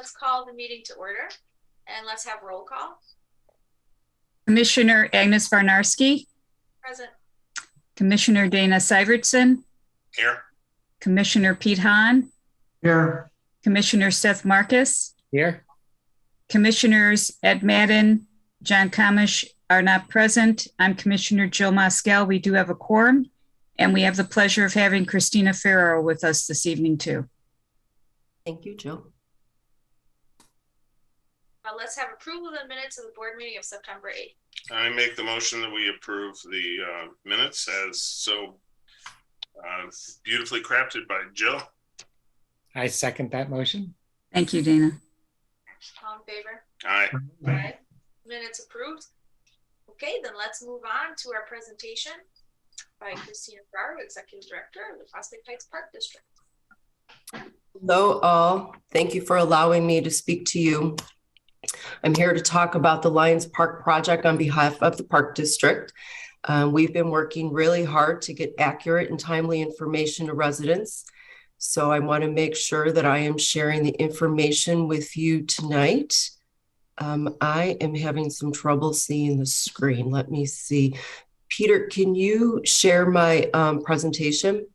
let's call the meeting to order and let's have roll call. Commissioner Agnes Varnarski. Present. Commissioner Dana Syvertson. Here. Commissioner Pete Hahn. Here. Commissioner Seth Marcus. Here. Commissioners Ed Madden, John Kamish are not present. I'm Commissioner Jill Moscal. We do have a quorum, and we have the pleasure of having Christina Ferraro with us this evening too. Thank you, Jill. Let's have approval of the minutes of the board meeting of September 8th. I make the motion that we approve the minutes as so beautifully crafted by Jill. I second that motion. Thank you, Dana. All in favor? Aye. Aye. Minutes approved. Okay, then let's move on to our presentation by Christina Ferraro, Executive Director of the Prospect Heights Park District. Hello all. Thank you for allowing me to speak to you. I'm here to talk about the Lions Park project on behalf of the Park District. We've been working really hard to get accurate and timely information to residents. So I want to make sure that I am sharing the information with you tonight. I am having some trouble seeing the screen. Let me see. Peter, can you share my presentation?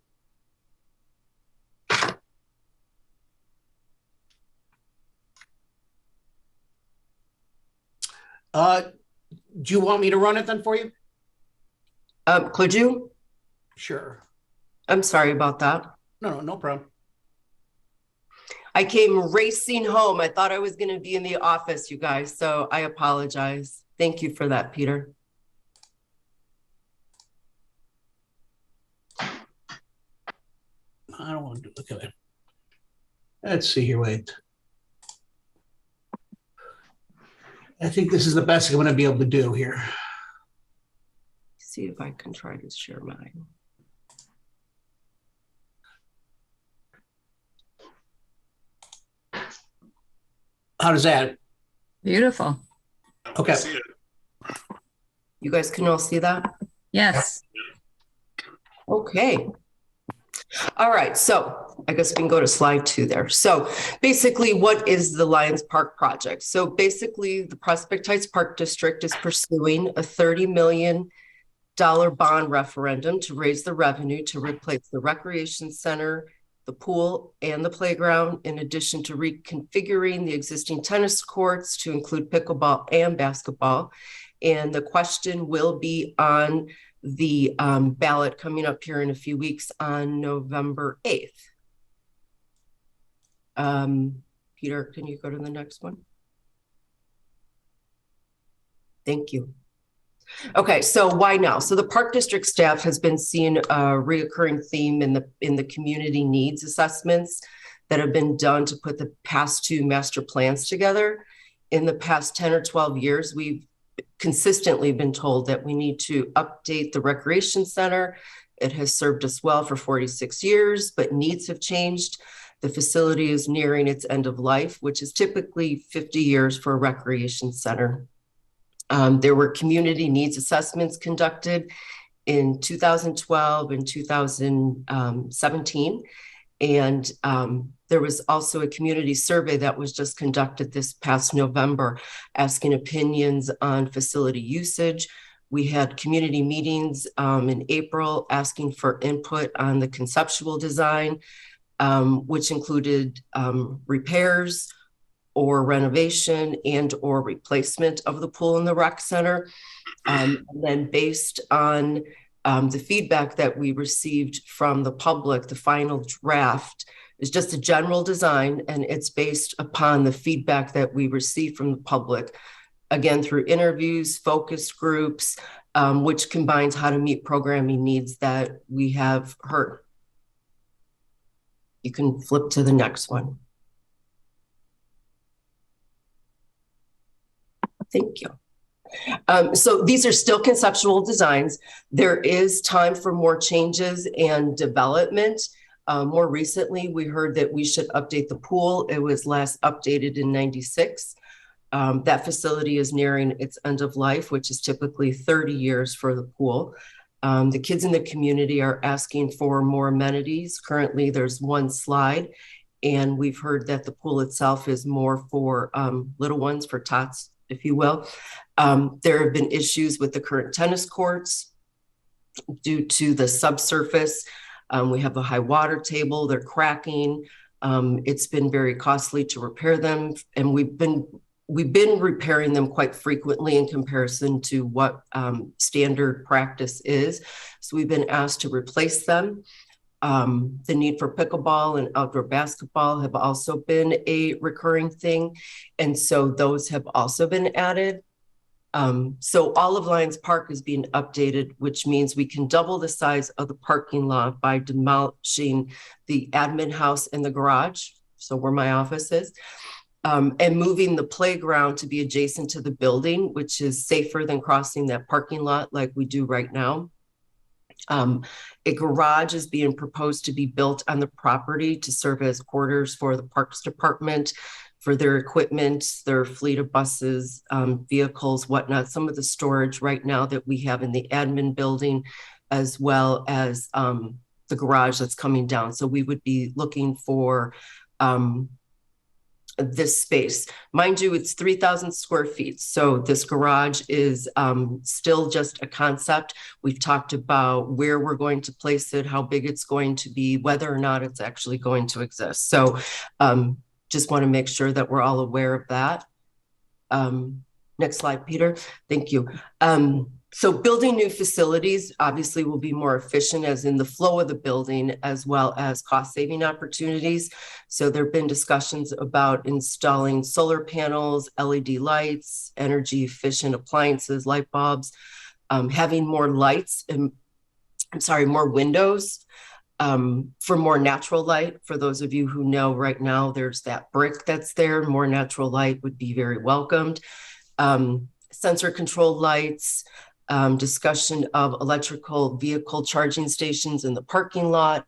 Do you want me to run it then for you? Could you? Sure. I'm sorry about that. No problem. I came racing home. I thought I was going to be in the office, you guys, so I apologize. Thank you for that, Peter. I don't want to do it. Okay. Let's see here. Wait. I think this is the best I'm going to be able to do here. See if I can try to share mine. How does that? Beautiful. Okay. You guys can all see that? Yes. Okay. All right, so I guess we can go to slide 2 there. So basically, what is the Lions Park project? So basically, the Prospect Heights Park District is pursuing a $30 million bond referendum to raise the revenue to replace the recreation center, the pool, and the playground, in addition to reconfiguring the existing tennis courts to include pickleball and basketball. And the question will be on the ballot coming up here in a few weeks on November 8th. Peter, can you go to the next one? Thank you. Okay, so why now? So the Park District staff has been seeing a reoccurring theme in the community needs assessments that have been done to put the past 2 master plans together. In the past 10 or 12 years, we've consistently been told that we need to update the recreation center. It has served us well for 46 years, but needs have changed. The facility is nearing its end of life, which is typically 50 years for a recreation center. There were community needs assessments conducted in 2012 and 2017. And there was also a community survey that was just conducted this past November, asking opinions on facility usage. We had community meetings in April asking for input on the conceptual design, which included repairs or renovation and or replacement of the pool in the rec center. And then based on the feedback that we received from the public, the final draft is just a general design, and it's based upon the feedback that we received from the public, again, through interviews, focus groups, which combines how to meet programming needs that we have heard. You can flip to the next one. Thank you. So these are still conceptual designs. There is time for more changes and development. More recently, we heard that we should update the pool. It was last updated in '96. That facility is nearing its end of life, which is typically 30 years for the pool. The kids in the community are asking for more amenities. Currently, there's one slide, And we've heard that the pool itself is more for little ones, for tots, if you will. There have been issues with the current tennis courts due to the subsurface. We have a high water table, they're cracking. It's been very costly to repair them, and we've been repairing them quite frequently in comparison to what standard practice is. So we've been asked to replace them. The need for pickleball and outdoor basketball have also been a recurring thing. And so those have also been added. So Olive Lions Park is being updated, which means we can double the size of the parking lot by demolishing the admin house and the garage, so where my office is, and moving the playground to be adjacent to the building, which is safer than crossing that parking lot like we do right now. A garage is being proposed to be built on the property to serve as quarters for the Parks Department, for their equipment, their fleet of buses, vehicles, whatnot, some of the storage right now that we have in the admin building, as well as the garage that's coming down. So we would be looking for this space. Mind you, it's 3,000 square feet. So this garage is still just a concept. We've talked about where we're going to place it, how big it's going to be, whether or not it's actually going to exist. So just want to make sure that we're all aware of that. Next slide, Peter. Thank you. So building new facilities obviously will be more efficient as in the flow of the building, as well as cost saving opportunities. So there have been discussions about installing solar panels, LED lights, energy efficient appliances, light bulbs, having more lights and more windows for more natural light. For those of you who know, right now there's that brick that's there. More natural light would be very welcomed. Sensor controlled lights, discussion of electrical vehicle charging stations in the parking lot.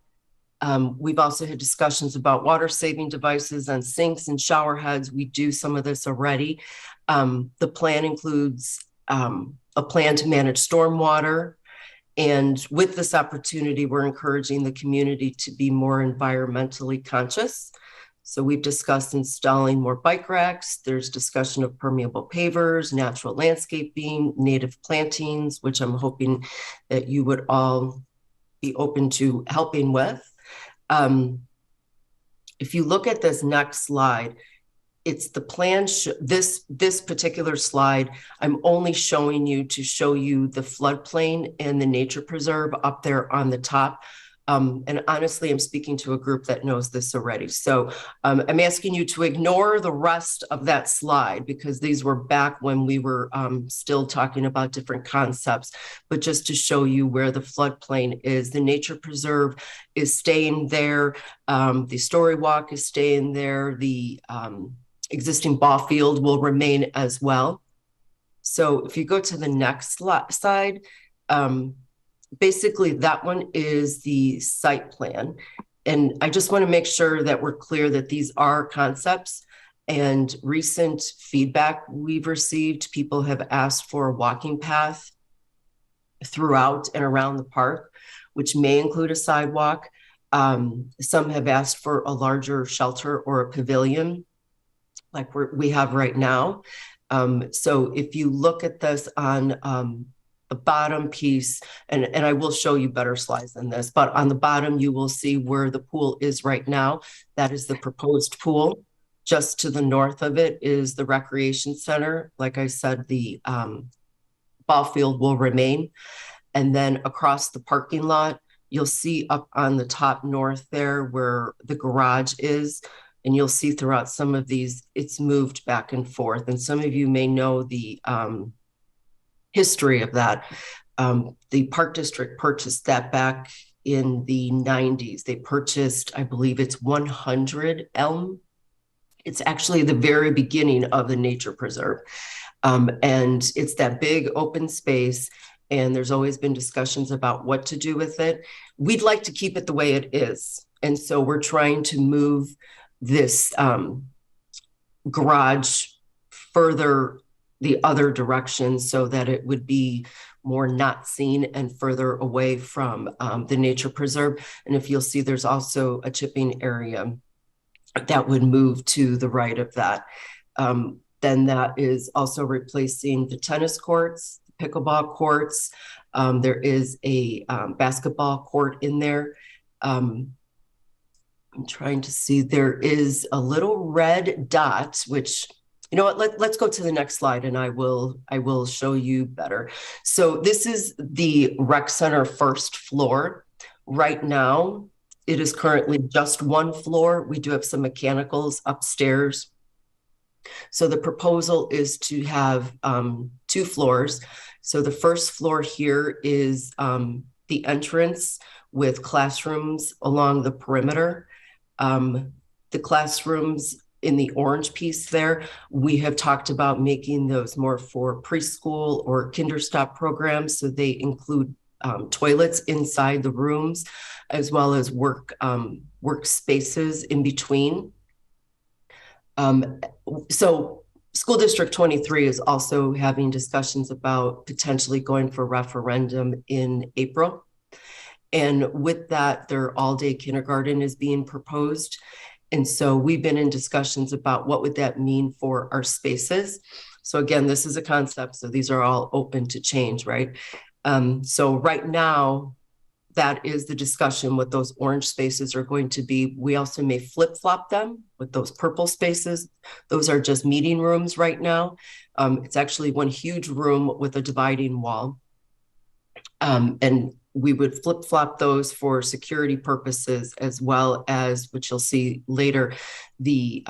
We've also had discussions about water saving devices on sinks and shower heads. We do some of this already. The plan includes a plan to manage stormwater. And with this opportunity, we're encouraging the community to be more environmentally conscious. So we've discussed installing more bike racks. There's discussion of permeable pavers, natural landscaping, native plantings, which I'm hoping that you would all be open to helping with. If you look at this next slide, it's the plan. This particular slide, I'm only showing you to show you the floodplain and the nature preserve up there on the top. And honestly, I'm speaking to a group that knows this already. So I'm asking you to ignore the rest of that slide because these were back when we were still talking about different concepts, but just to show you where the floodplain is. The nature preserve is staying there. The story walk is staying there. The existing ball field will remain as well. So if you go to the next slide, basically that one is the site plan. And I just want to make sure that we're clear that these are concepts, and recent feedback we've received, people have asked for a walking path throughout and around the park, which may include a sidewalk. Some have asked for a larger shelter or a pavilion like we have right now. So if you look at this on the bottom piece, and I will show you better slides than this, but on the bottom, you will see where the pool is right now. That is the proposed pool. Just to the north of it is the recreation center. Like I said, the ball field will remain. And then across the parking lot, you'll see up on the top north there where the garage is. And you'll see throughout some of these, it's moved back and forth. And some of you may know the history of that. The Park District purchased that back in the 90s. They purchased, I believe it's 100 Elm. It's actually the very beginning of the nature preserve. And it's that big open space. And there's always been discussions about what to do with it. We'd like to keep it the way it is. And so we're trying to move this garage further the other direction so that it would be more not seen and further away from the nature preserve. And if you'll see, there's also a chipping area that would move to the right of that. Then that is also replacing the tennis courts, pickleball courts. There is a basketball court in there. I'm trying to see, there is a little red dot, which, you know what, let's go to the next slide and I will show you better. So this is the rec center first floor. Right now, it is currently just one floor. We do have some mechanicals upstairs. So the proposal is to have 2 floors. So the first floor here is the entrance with classrooms along the perimeter. The classrooms in the orange piece there, we have talked about making those more for preschool or kinderstop programs. So they include toilets inside the rooms, as well as workspaces in between. So School District 23 is also having discussions about potentially going for referendum in April. And with that, their all-day kindergarten is being proposed. And so we've been in discussions about what would that mean for our spaces. So again, this is a concept. So these are all open to change, right? So right now, that is the discussion, what those orange spaces are going to be. We also may flip-flop them with those purple spaces. Those are just meeting rooms right now. It's actually one huge room with a dividing wall. And we would flip-flop those for security purposes, as well as, which you'll see later, the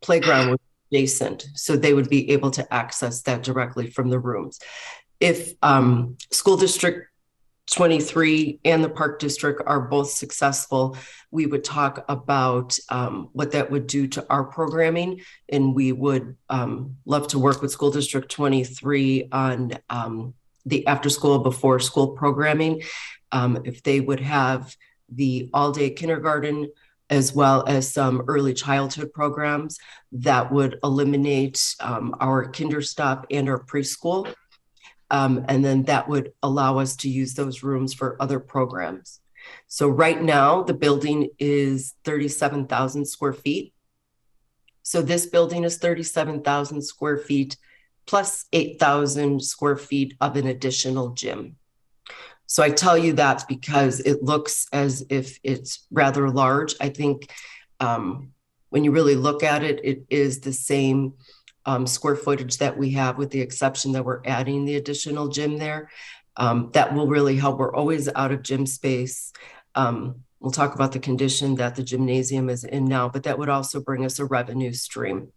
playground was adjacent. So they would be able to access that directly from the rooms. If School District 23 and the Park District are both successful, we would talk about what that would do to our programming. And we would love to work with School District 23 on the after school, before school programming. If they would have the all-day kindergarten, as well as some early childhood programs, that would eliminate our kinderstop and our preschool. And then that would allow us to use those rooms for other programs. So right now, the building is 37,000 square feet. So this building is 37,000 square feet plus 8,000 square feet of an additional gym. So I tell you that because it looks as if it's rather large. I think when you really look at it, it is the same square footage that we have, with the exception that we're adding the additional gym there. That will really help. We're always out of gym space. We'll talk about the condition that the gymnasium is in now, but that would also bring us a revenue stream.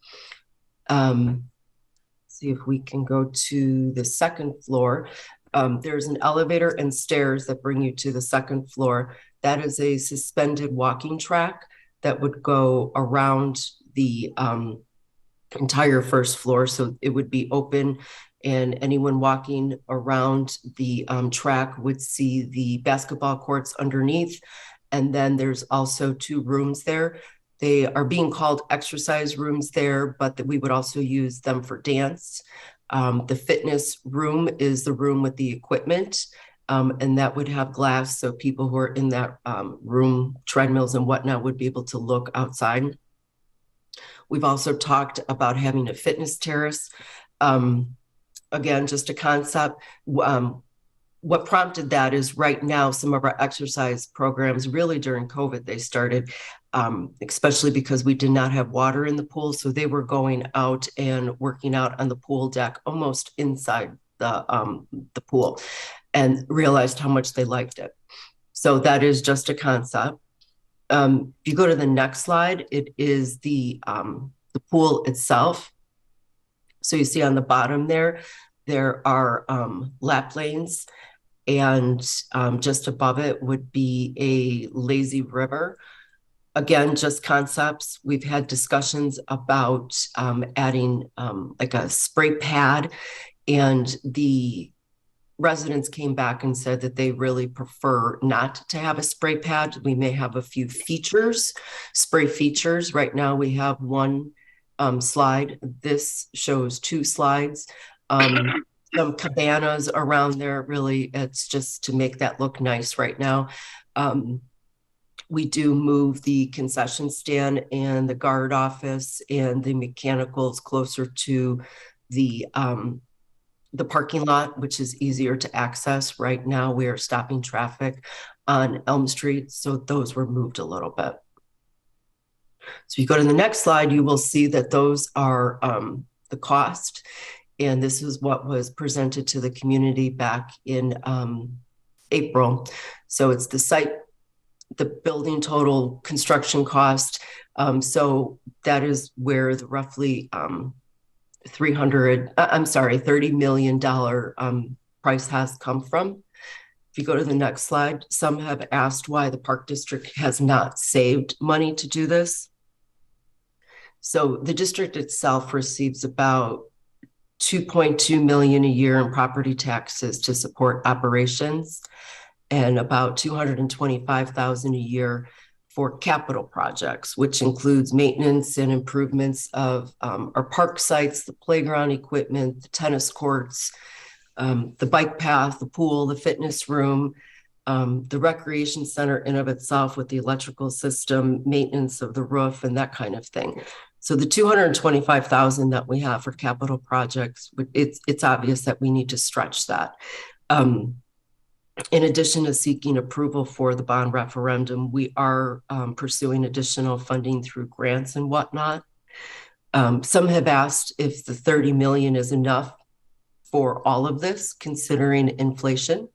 See if we can go to the second floor. There's an elevator and stairs that bring you to the second floor. That is a suspended walking track that would go around the entire first floor. So it would be open, and anyone walking around the track would see the basketball courts underneath. And then there's also 2 rooms there. They are being called exercise rooms there, but we would also use them for dance. The fitness room is the room with the equipment, and that would have glass. So people who are in that room, treadmills and whatnot, would be able to look outside. We've also talked about having a fitness terrace. Again, just a concept. What prompted that is right now, some of our exercise programs, really during COVID, they started, especially because we did not have water in the pool. So they were going out and working out on the pool deck, almost inside the pool, and realized how much they liked it. So that is just a concept. If you go to the next slide, it is the pool itself. So you see on the bottom there are lap lanes, and just above it would be a lazy river. Again, just concepts. We've had discussions about adding like a spray pad, and the residents came back and said that they really prefer not to have a spray pad. We may have a few features, spray features. Right now we have 1 slide. This shows 2 slides. Some cabanas around there. Really, it's just to make that look nice right now. We do move the concession stand and the guard office and the mechanicals closer to the parking lot, which is easier to access. Right now, we are stopping traffic on Elm Street, so those were moved a little bit. So if you go to the next slide, you will see that those are the cost. And this is what was presented to the community back in April. So it's the site, the building total construction cost. So that is where the roughly $30 million price has come from. If you go to the next slide, some have asked why the Park District has not saved money to do this. So the district itself receives about $2.2 million a year in property taxes to support operations, and about $225,000 a year for capital projects, which includes maintenance and improvements of our park sites, the playground equipment, the tennis courts, the bike path, the pool, the fitness room, the recreation center in of itself with the electrical system, maintenance of the roof, and that kind of thing. So the $225,000 that we have for capital projects, it's obvious that we need to stretch that. In addition to seeking approval for the bond referendum, we are pursuing additional funding through grants and whatnot. Some have asked if the 30 million is enough for all of this, considering inflation.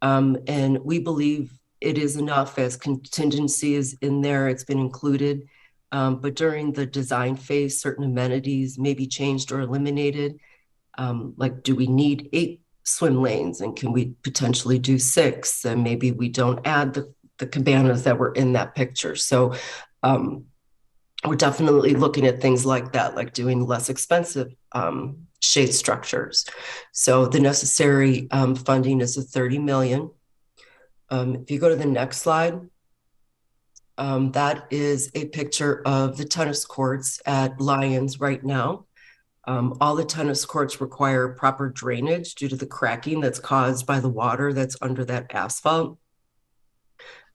And we believe it is enough, as contingency is in there, it's been included. But during the design phase, certain amenities may be changed or eliminated. Like, do we need 8 swim lanes, and can we potentially do 6? And maybe we don't add the cabanas that were in that picture. So we're definitely looking at things like that, like doing less expensive shade structures. So the necessary funding is the 30 million. If you go to the next slide, that is a picture of the tennis courts at Lions right now. All the tennis courts require proper drainage due to the cracking that's caused by the water that's under that asphalt.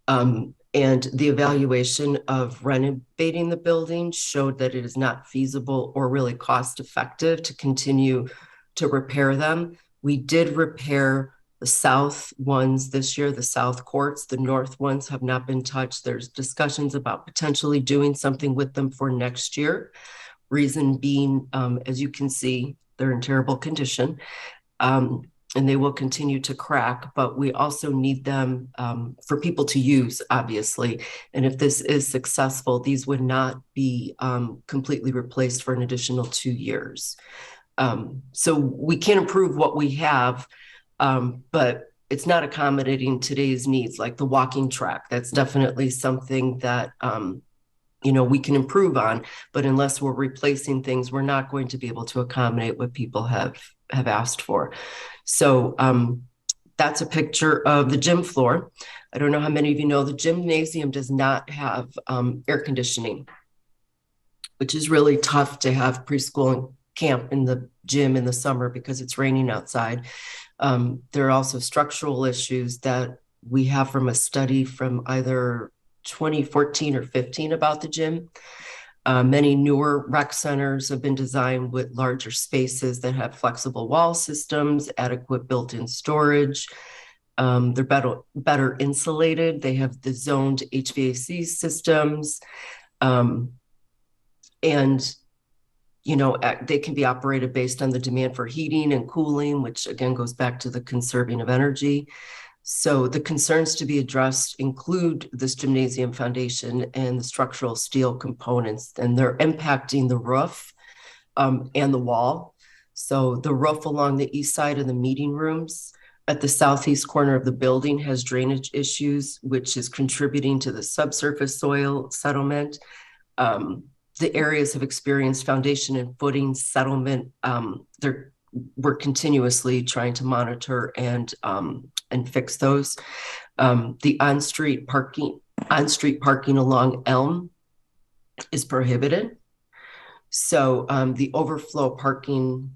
And the evaluation of renovating the building showed that it is not feasible or really cost effective to continue to repair them. We did repair the south ones this year, the south courts. The north ones have not been touched. There's discussions about potentially doing something with them for next year. Reason being, as you can see, they're in terrible condition, and they will continue to crack, but we also need them for people to use, obviously. And if this is successful, these would not be completely replaced for an additional 2 years. So we can improve what we have, but it's not accommodating today's needs, like the walking track. That's definitely something that we can improve on, but unless we're replacing things, we're not going to be able to accommodate what people have asked for. So that's a picture of the gym floor. I don't know how many of you know the gymnasium does not have air conditioning, which is really tough to have preschool and camp in the gym in the summer because it's raining outside. There are also structural issues that we have from a study from either 2014 or 15 about the gym. Many newer rec centers have been designed with larger spaces that have flexible wall systems, adequate built-in storage. They're better insulated. They have the zoned HVAC systems. And, they can be operated based on the demand for heating and cooling, which again goes back to the conserving of energy. So the concerns to be addressed include this gymnasium foundation and the structural steel components, and they're impacting the roof and the wall. So the roof along the east side of the meeting rooms at the southeast corner of the building has drainage issues, which is contributing to the subsurface soil settlement. The areas have experienced foundation and footing settlement. We're continuously trying to monitor and fix those. The on-street parking along Elm is prohibited. So the overflow parking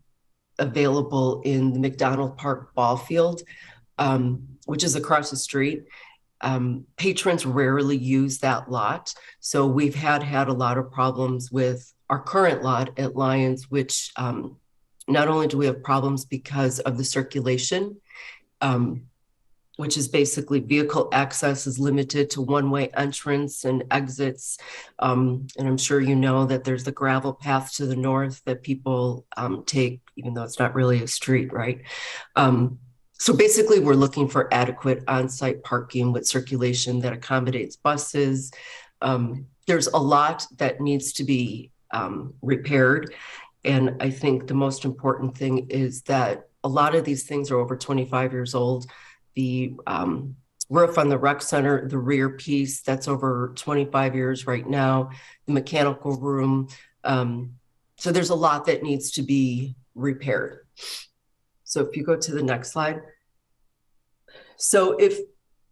available in the McDonald Park ball field, which is across the street, patrons rarely use that lot. So we've had a lot of problems with our current lot at Lions, which not only do we have problems because of the circulation, which is basically vehicle access is limited to one-way entrance and exits. And I'm sure you know that there's the gravel path to the north that people take, even though it's not really a street, right? So basically, we're looking for adequate on-site parking with circulation that accommodates buses. There's a lot that needs to be repaired. And I think the most important thing is that a lot of these things are over 25 years old. The roof on the rec center, the rear piece, that's over 25 years right now, the mechanical room. So there's a lot that needs to be repaired. So if you go to the next slide. So if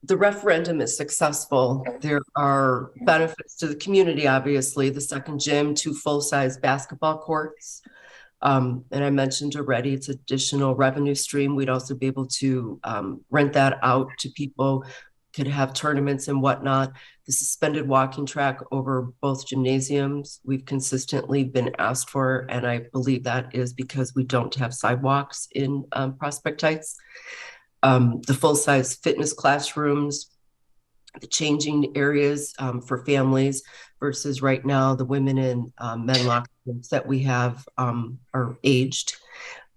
the referendum is successful, there are benefits to the community, obviously, the second gym, 2 full-size basketball courts. And I mentioned already, it's additional revenue stream. We'd also be able to rent that out to people, could have tournaments and whatnot. The suspended walking track over both gymnasiums, we've consistently been asked for, and I believe that is because we don't have sidewalks in Prospect Heights. The full-size fitness classrooms, the changing areas for families versus right now, the women and men locker rooms that we have are aged.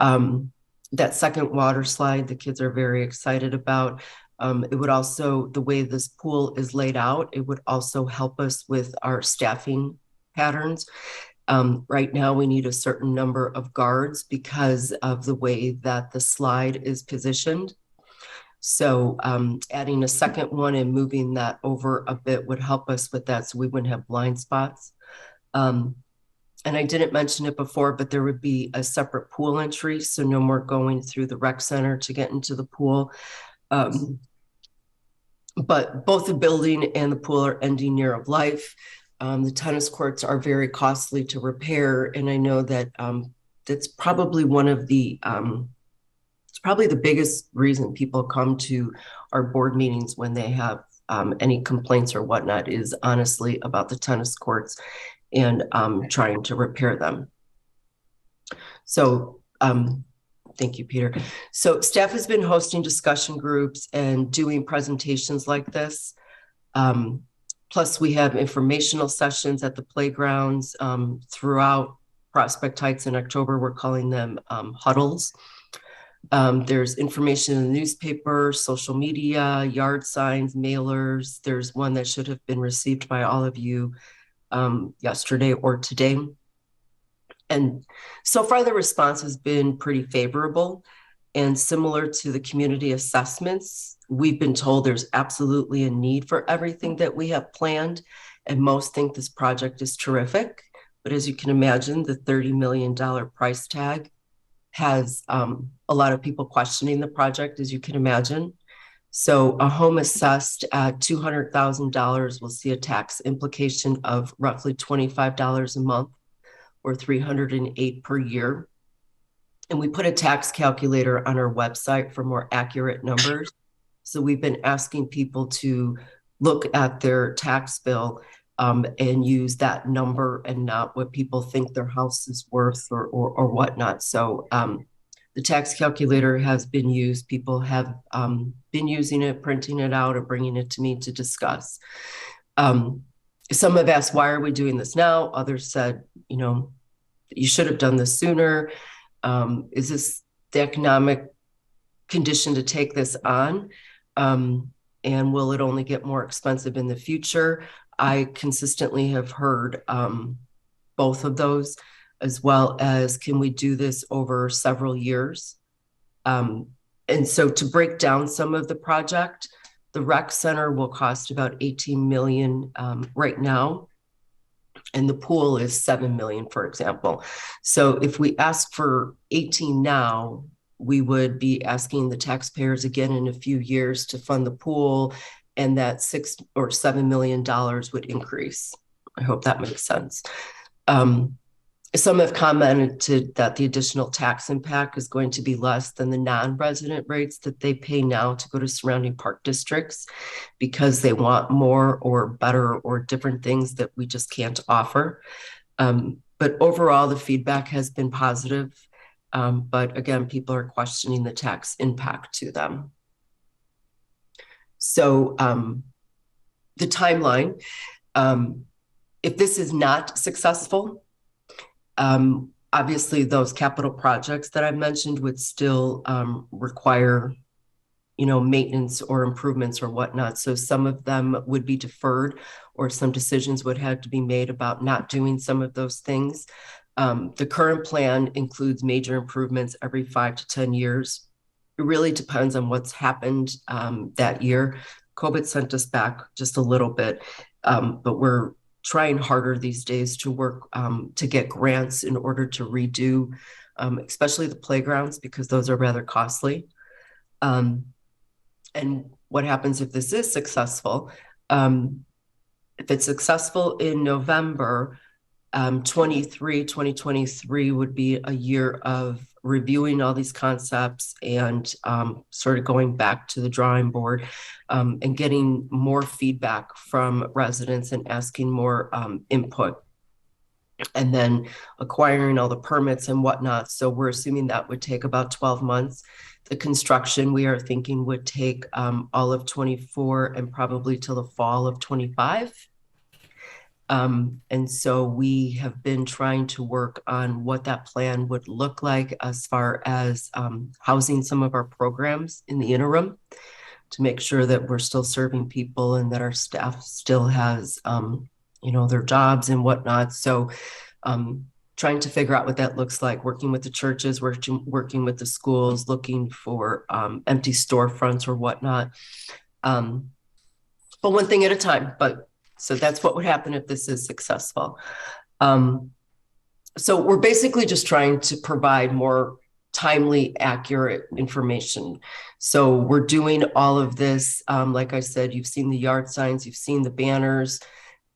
That second water slide, the kids are very excited about. It would also, the way this pool is laid out, it would also help us with our staffing patterns. Right now, we need a certain number of guards because of the way that the slide is positioned. So adding a second one and moving that over a bit would help us with that so we wouldn't have blind spots. And I didn't mention it before, but there would be a separate pool entry, so no more going through the rec center to get into the pool. But both the building and the pool are ending year of life. The tennis courts are very costly to repair, and I know that that's probably one of the it's probably the biggest reason people come to our board meetings when they have any complaints or whatnot is honestly about the tennis courts and trying to repair them. So thank you, Peter. So staff has been hosting discussion groups and doing presentations like this. Plus we have informational sessions at the playgrounds throughout Prospect Heights. In October, we're calling them huddles. There's information in the newspaper, social media, yard signs, mailers. There's one that should have been received by all of you yesterday or today. And so far the response has been pretty favorable and similar to the community assessments. We've been told there's absolutely a need for everything that we have planned, and most think this project is terrific. But as you can imagine, the $30 million price tag has a lot of people questioning the project, as you can imagine. So a home assessed at $200,000 will see a tax implication of roughly $25 a month or $308 per year. And we put a tax calculator on our website for more accurate numbers. So we've been asking people to look at their tax bill and use that number and not what people think their house is worth or whatnot. So the tax calculator has been used. People have been using it, printing it out, or bringing it to me to discuss. Some have asked, why are we doing this now? Others said, you know, you should have done this sooner. Is this the economic condition to take this on? And will it only get more expensive in the future? I consistently have heard both of those, as well as can we do this over several years? And so to break down some of the project, the rec center will cost about 18 million right now. And the pool is 7 million, for example. So if we ask for 18 now, we would be asking the taxpayers again in a few years to fund the pool, and that $6 or $7 million would increase. I hope that makes sense. Some have commented that the additional tax impact is going to be less than the non-resident rates that they pay now to go to surrounding park districts because they want more or better or different things that we just can't offer. But overall, the feedback has been positive. But again, people are questioning the tax impact to them. So the timeline, if this is not successful, obviously those capital projects that I've mentioned would still require, maintenance or improvements or whatnot. So some of them would be deferred, or some decisions would have to be made about not doing some of those things. The current plan includes major improvements every 5 to 10 years. It really depends on what's happened that year. COVID sent us back just a little bit, but we're trying harder these days to work to get grants in order to redo, especially the playgrounds, because those are rather costly. And what happens if this is successful? If it's successful in November, 2023 would be a year of reviewing all these concepts and sort of going back to the drawing board and getting more feedback from residents and asking more input, and then acquiring all the permits and whatnot. So we're assuming that would take about 12 months. The construction, we are thinking, would take all of 24 and probably till the fall of 25. And so we have been trying to work on what that plan would look like as far as housing some of our programs in the interim, to make sure that we're still serving people and that our staff still has, their jobs and whatnot. So trying to figure out what that looks like, working with the churches, working with the schools, looking for empty storefronts or whatnot. But one thing at a time. So that's what would happen if this is successful. So we're basically just trying to provide more timely, accurate information. So we're doing all of this. Like I said, you've seen the yard signs, you've seen the banners,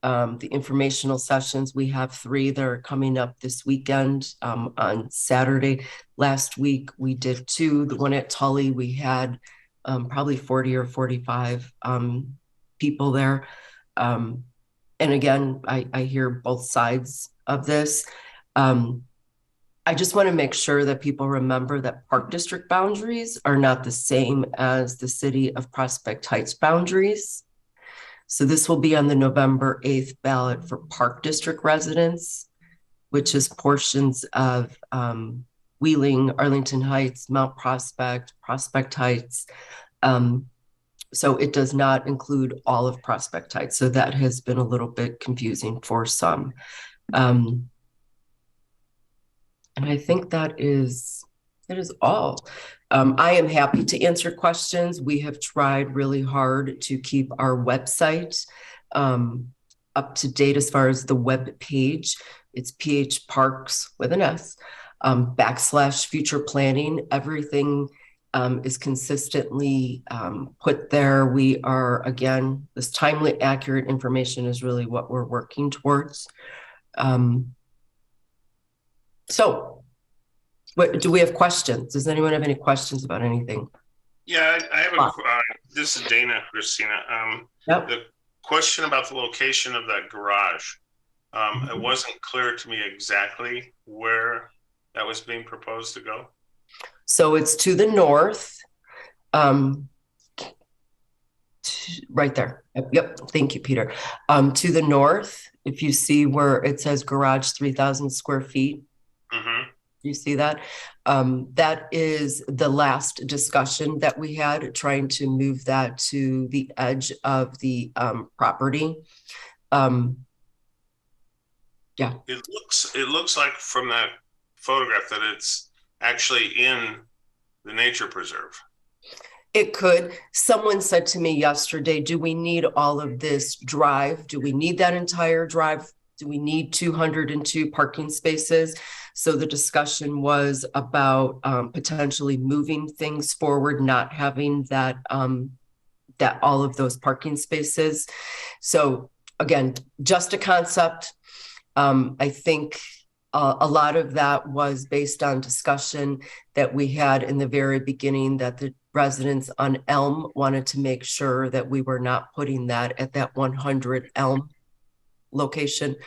the informational sessions. We have 3 that are coming up this weekend on Saturday. Last week, we did 2. The one at Tully, we had probably 40 or 45 people there. And again, I hear both sides of this. I just want to make sure that people remember that Park District boundaries are not the same as the City of Prospect Heights boundaries. So this will be on the November 8th ballot for Park District residents, which is portions of Wheeling, Arlington Heights, Mount Prospect, Prospect Heights. So it does not include all of Prospect Heights. So that has been a little bit confusing for some. And I think that is all. I am happy to answer questions. We have tried really hard to keep our website up to date as far as the web page. It's PH Parks with an S / future planning. Everything is consistently put there. We are, again, this timely, accurate information is really what we're working towards. So, do we have questions? Does anyone have any questions about anything? Yeah, I have this is Dana, Christina. Yep. The question about the location of that garage. It wasn't clear to me exactly where that was being proposed to go. So it's to the north, right there. Yep. Thank you, Peter. To the north, if you see where it says garage 3,000 square feet, you see that? That is the last discussion that we had, trying to move that to the edge of the property. Yeah. It looks like from that photograph that it's actually in the nature preserve. It could. Someone said to me yesterday, do we need all of this drive? Do we need that entire drive? Do we need 202 parking spaces? So the discussion was about potentially moving things forward, not having that all of those parking spaces. So again, just a concept. I think A lot of that was based on discussion that we had in the very beginning, that the residents on Elm wanted to make sure that we were not putting that at that 100 Elm location. It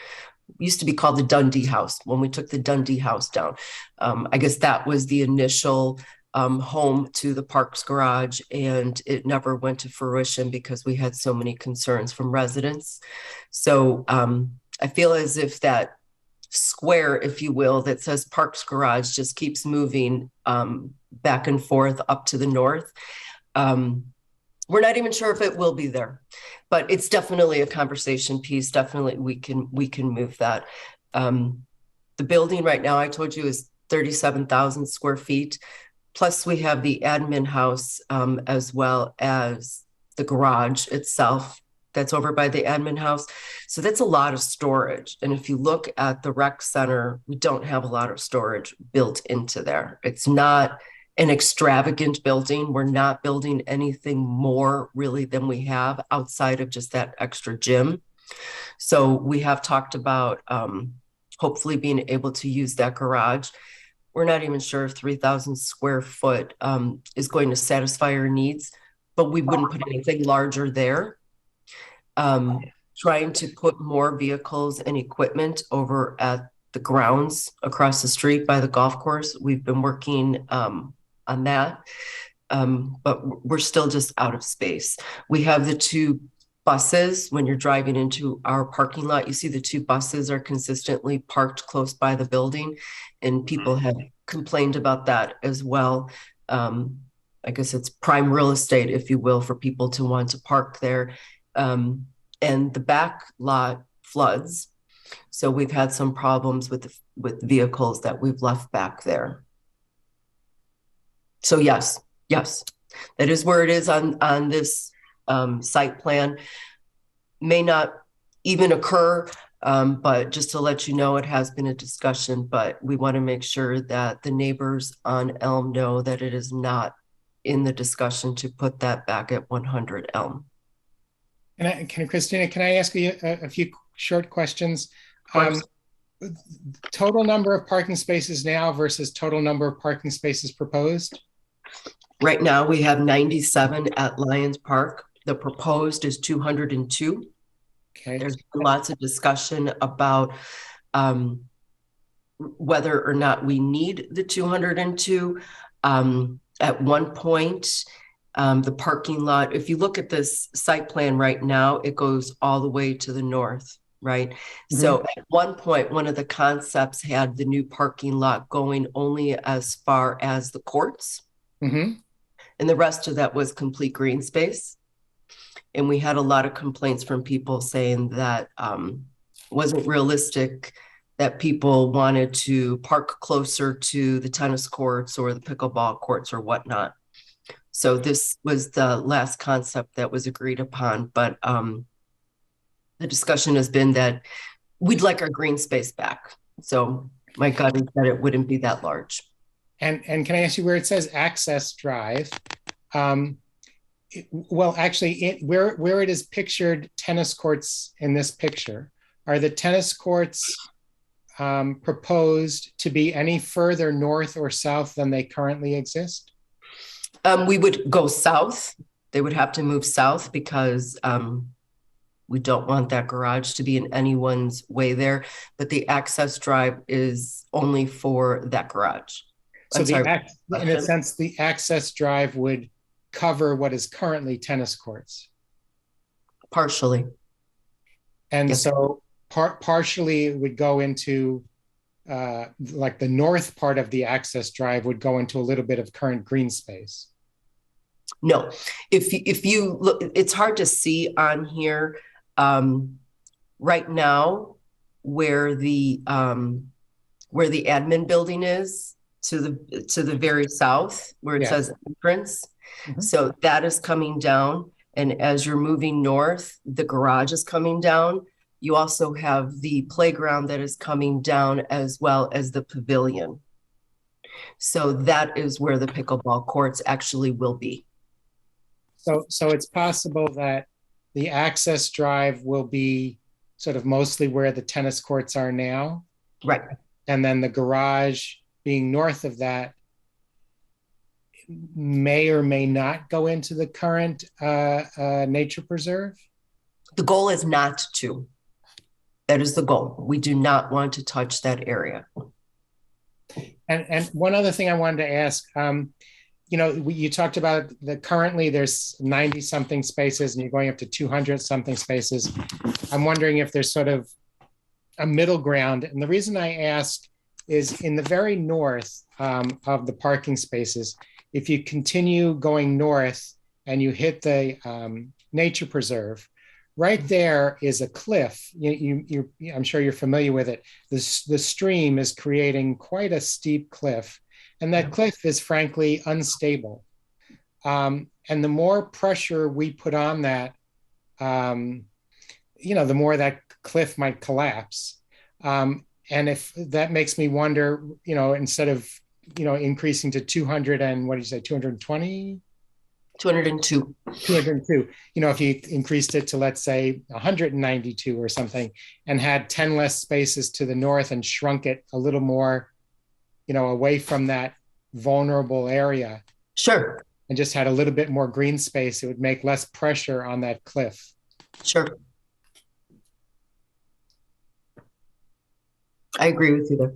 used to be called the Dundee House when we took the Dundee House down. I guess that was the initial home to the Parks Garage, and it never went to fruition because we had so many concerns from residents. So I feel as if that square, if you will, that says Parks Garage just keeps moving back and forth up to the north. We're not even sure if it will be there, but it's definitely a conversation piece. Definitely we can move that. The building right now, I told you, is 37,000 square feet. Plus we have the admin house as well as the garage itself that's over by the admin house. So that's a lot of storage. And if you look at the rec center, we don't have a lot of storage built into there. It's not an extravagant building. We're not building anything more really than we have outside of just that extra gym. So we have talked about hopefully being able to use that garage. We're not even sure if 3,000 square foot is going to satisfy our needs, but we wouldn't put anything larger there. Trying to put more vehicles and equipment over at the grounds across the street by the golf course. We've been working on that, but we're still just out of space. We have the two buses. When you're driving into our parking lot, you see the two buses are consistently parked close by the building, and people have complained about that as well. I guess it's prime real estate, if you will, for people to want to park there. And the back lot floods. So we've had some problems with vehicles that we've left back there. So yes, that is where it is on this site plan. May not even occur, but just to let you know, it has been a discussion, but we want to make sure that the neighbors on Elm know that it is not in the discussion to put that back at 100 Elm. Christina, can I ask you a few short questions? Total number of parking spaces now versus total number of parking spaces proposed? Right now, we have 97 at Lions Park. The proposed is 202. Okay. There's lots of discussion about whether or not we need the 202. At one point, the parking lot, if you look at this site plan right now, it goes all the way to the north, right? Mm-hmm. So at one point, one of the concepts had the new parking lot going only as far as the courts. Mm-hmm. And the rest of that was complete green space. And we had a lot of complaints from people saying that wasn't realistic, that people wanted to park closer to the tennis courts or the pickleball courts or whatnot. So this was the last concept that was agreed upon, but the discussion has been that we'd like our green space back. So my gut is that it wouldn't be that large. And can I ask you where it says access drive? Well, actually, where it is pictured tennis courts in this picture, are the tennis courts proposed to be any further north or south than they currently exist? We would go south. They would have to move south because we don't want that garage to be in anyone's way there. But the access drive is only for that garage. So in a sense, the access drive would cover what is currently tennis courts? Partially. And yes. So partially it would go into like the north part of the access drive would go into a little bit of current green space. No, if you look, it's hard to see on here right now where the admin building is to the very south where it says entrance. Mm-hmm. So that is coming down, and as you're moving north, the garage is coming down. You also have the playground that is coming down, as well as the pavilion. So that is where the pickleball courts actually will be. So it's possible that the access drive will be sort of mostly where the tennis courts are now? Right. and then the garage being north of that may or may not go into the current nature preserve? The goal is not to. That is the goal. We do not want to touch that area. And one other thing I wanted to ask, you talked about that currently there's 90 something spaces and you're going up to 200 something spaces. I'm wondering if there's sort of a middle ground. And the reason I ask is in the very north of the parking spaces, if you continue going north and you hit the nature preserve, right there is a cliff. I'm sure you're familiar with it. The stream is creating quite a steep cliff, and that cliff is frankly unstable. And the more pressure we put on that, the more that cliff might collapse. And if that makes me wonder, instead of increasing to 200 and what did you say, 220? 202. 202. If you increased it to, let's say, 192 or something, and had 10 less spaces to the north and shrunk it a little more, away from that vulnerable area. Sure. And just had a little bit more green space, it would make less pressure on that cliff. Sure. I agree with you there.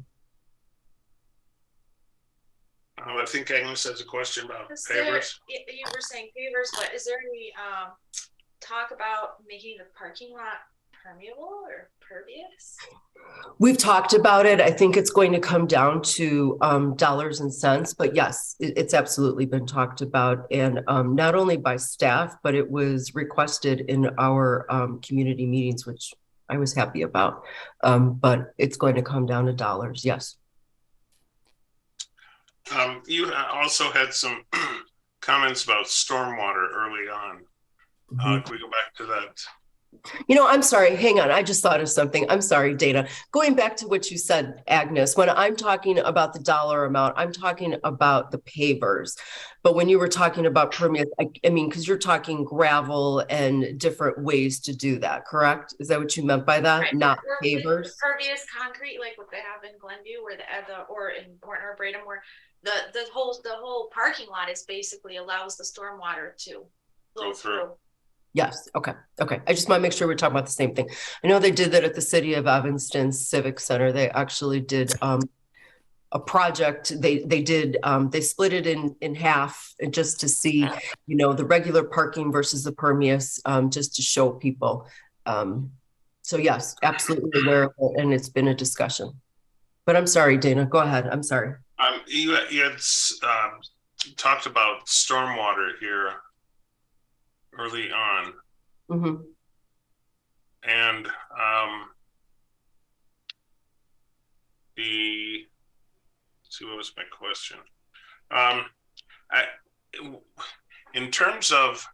I think Agnes has a question about pavers. You were saying pavers, but is there any talk about making the parking lot permeable or pervious? We've talked about it. I think it's going to come down to dollars and cents, but yes, it's absolutely been talked about, and not only by staff, but it was requested in our community meetings, which I was happy about. But it's going to come down to dollars, yes. You also had some comments about stormwater early on. Can we go back to that? I'm sorry, hang on. I just thought of something. I'm sorry, Dana. Going back to what you said, Agnes, when I'm talking about the dollar amount, I'm talking about the pavers. But when you were talking about permeable, I mean, because you're talking gravel and different ways to do that, correct? Is that what you meant by that? Right. Not pavers? Pervious concrete, like what they have in Glenview, or in Morton or Braden, where the whole parking lot is basically allows the stormwater to flow through. Yes. Okay. I just want to make sure we're talking about the same thing. I know they did that at the City of Evanston Civic Center. They actually did a project. They split it in half just to see, the regular parking versus the permeous, just to show people. So yes, absolutely aware of it, and it's been a discussion. But I'm sorry, Dana. Go ahead. I'm sorry. You had talked about stormwater here early on. Mm-hmm. And what was my question? In terms of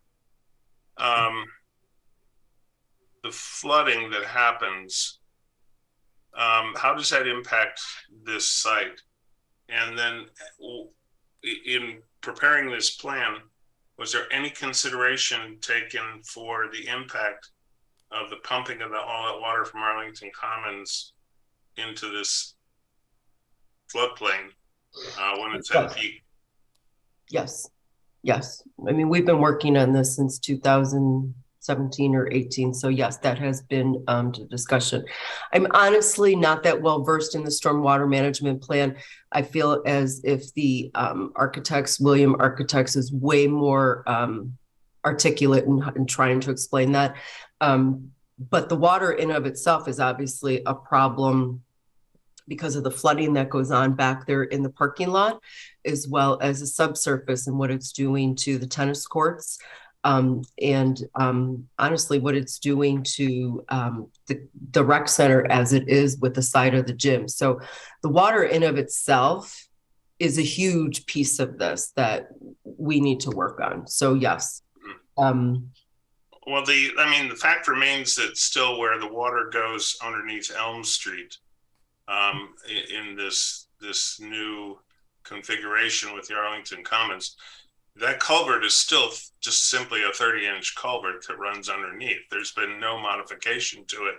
the flooding that happens, how does that impact this site? And then in preparing this plan, was there any consideration taken for the impact of the pumping of all that water from Arlington Commons into this floodplain when it's at peak? Yes. I mean, we've been working on this since 2017 or 18. So yes, that has been to discussion. I'm honestly not that well versed in the stormwater management plan. I feel as if the William Architects is way more articulate in trying to explain that. But the water in of itself is obviously a problem because of the flooding that goes on back there in the parking lot, as well as the subsurface and what it's doing to the tennis courts. And honestly, what it's doing to the rec center as it is with the side of the gym. So the water in of itself is a huge piece of this that we need to work on. So yes. Well, the fact remains that still where the water goes underneath Elm Street in this new configuration with the Arlington Commons, that culvert is still just simply a 30-inch culvert that runs underneath. There's been no modification to it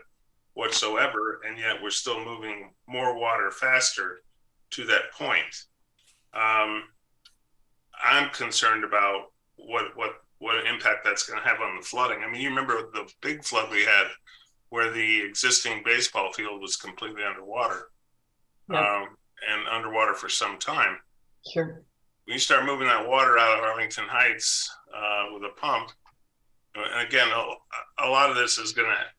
whatsoever, and yet we're still moving more water faster to that point. I'm concerned about what impact that's going to have on the flooding. I mean, you remember the big flood we had where the existing baseball field was completely underwater. Yep. And underwater for some time. Sure. When you start moving that water out of Arlington Heights with a pump, and again, a lot of this is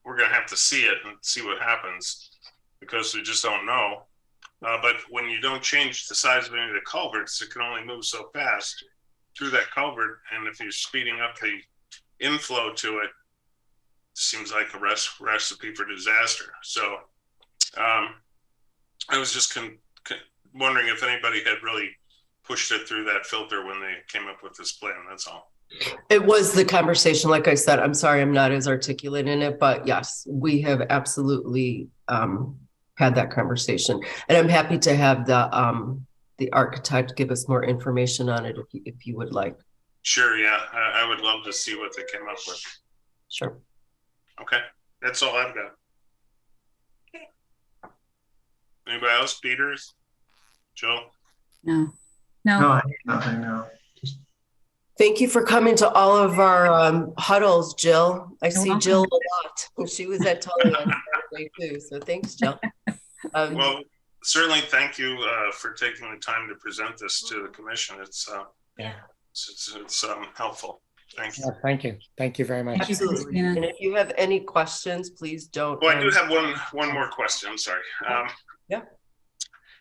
we're gonna have to see it and see what happens because we just don't know. But when you don't change the size of any of the culverts, it can only move so fast through that culvert. And if you're speeding up the inflow to it, seems like a recipe for disaster. So I was just wondering if anybody had really pushed it through that filter when they came up with this plan. That's all. It was the conversation. Like I said, I'm sorry I'm not as articulate in it, but yes, we have absolutely had that conversation. And I'm happy to have the architect give us more information on it if you would like. Sure, yeah. I would love to see what they came up with. Sure. Okay, that's all I've got. Anybody else? Peters? Joe? No. I have nothing, no. Thank you for coming to all of our huddles, Jill. I see welcome. Jill a lot. She was at Tully on Saturday too. So thanks, Jill. Well, certainly thank you for taking the time to present this to the commission. It's helpful. Thank you. Yeah, thank you. Thank you very much. Absolutely. Christina. And if you have any questions, please don't. Well, I do have one more question. I'm sorry. Yeah.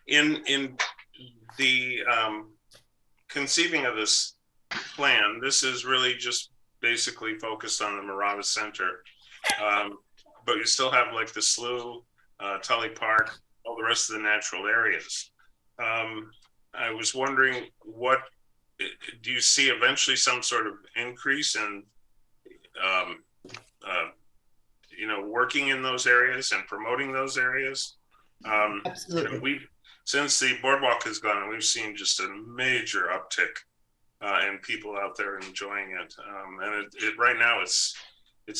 In the conceiving of this plan, this is really just basically focused on the Marava Center, but you still have like the slough, Tully Park, all the rest of the natural areas. I was wondering, what do you see eventually some sort of increase in working in those areas and promoting those areas? Absolutely. Since the boardwalk has gone, we've seen just a major uptick and people out there enjoying it. And it right now it's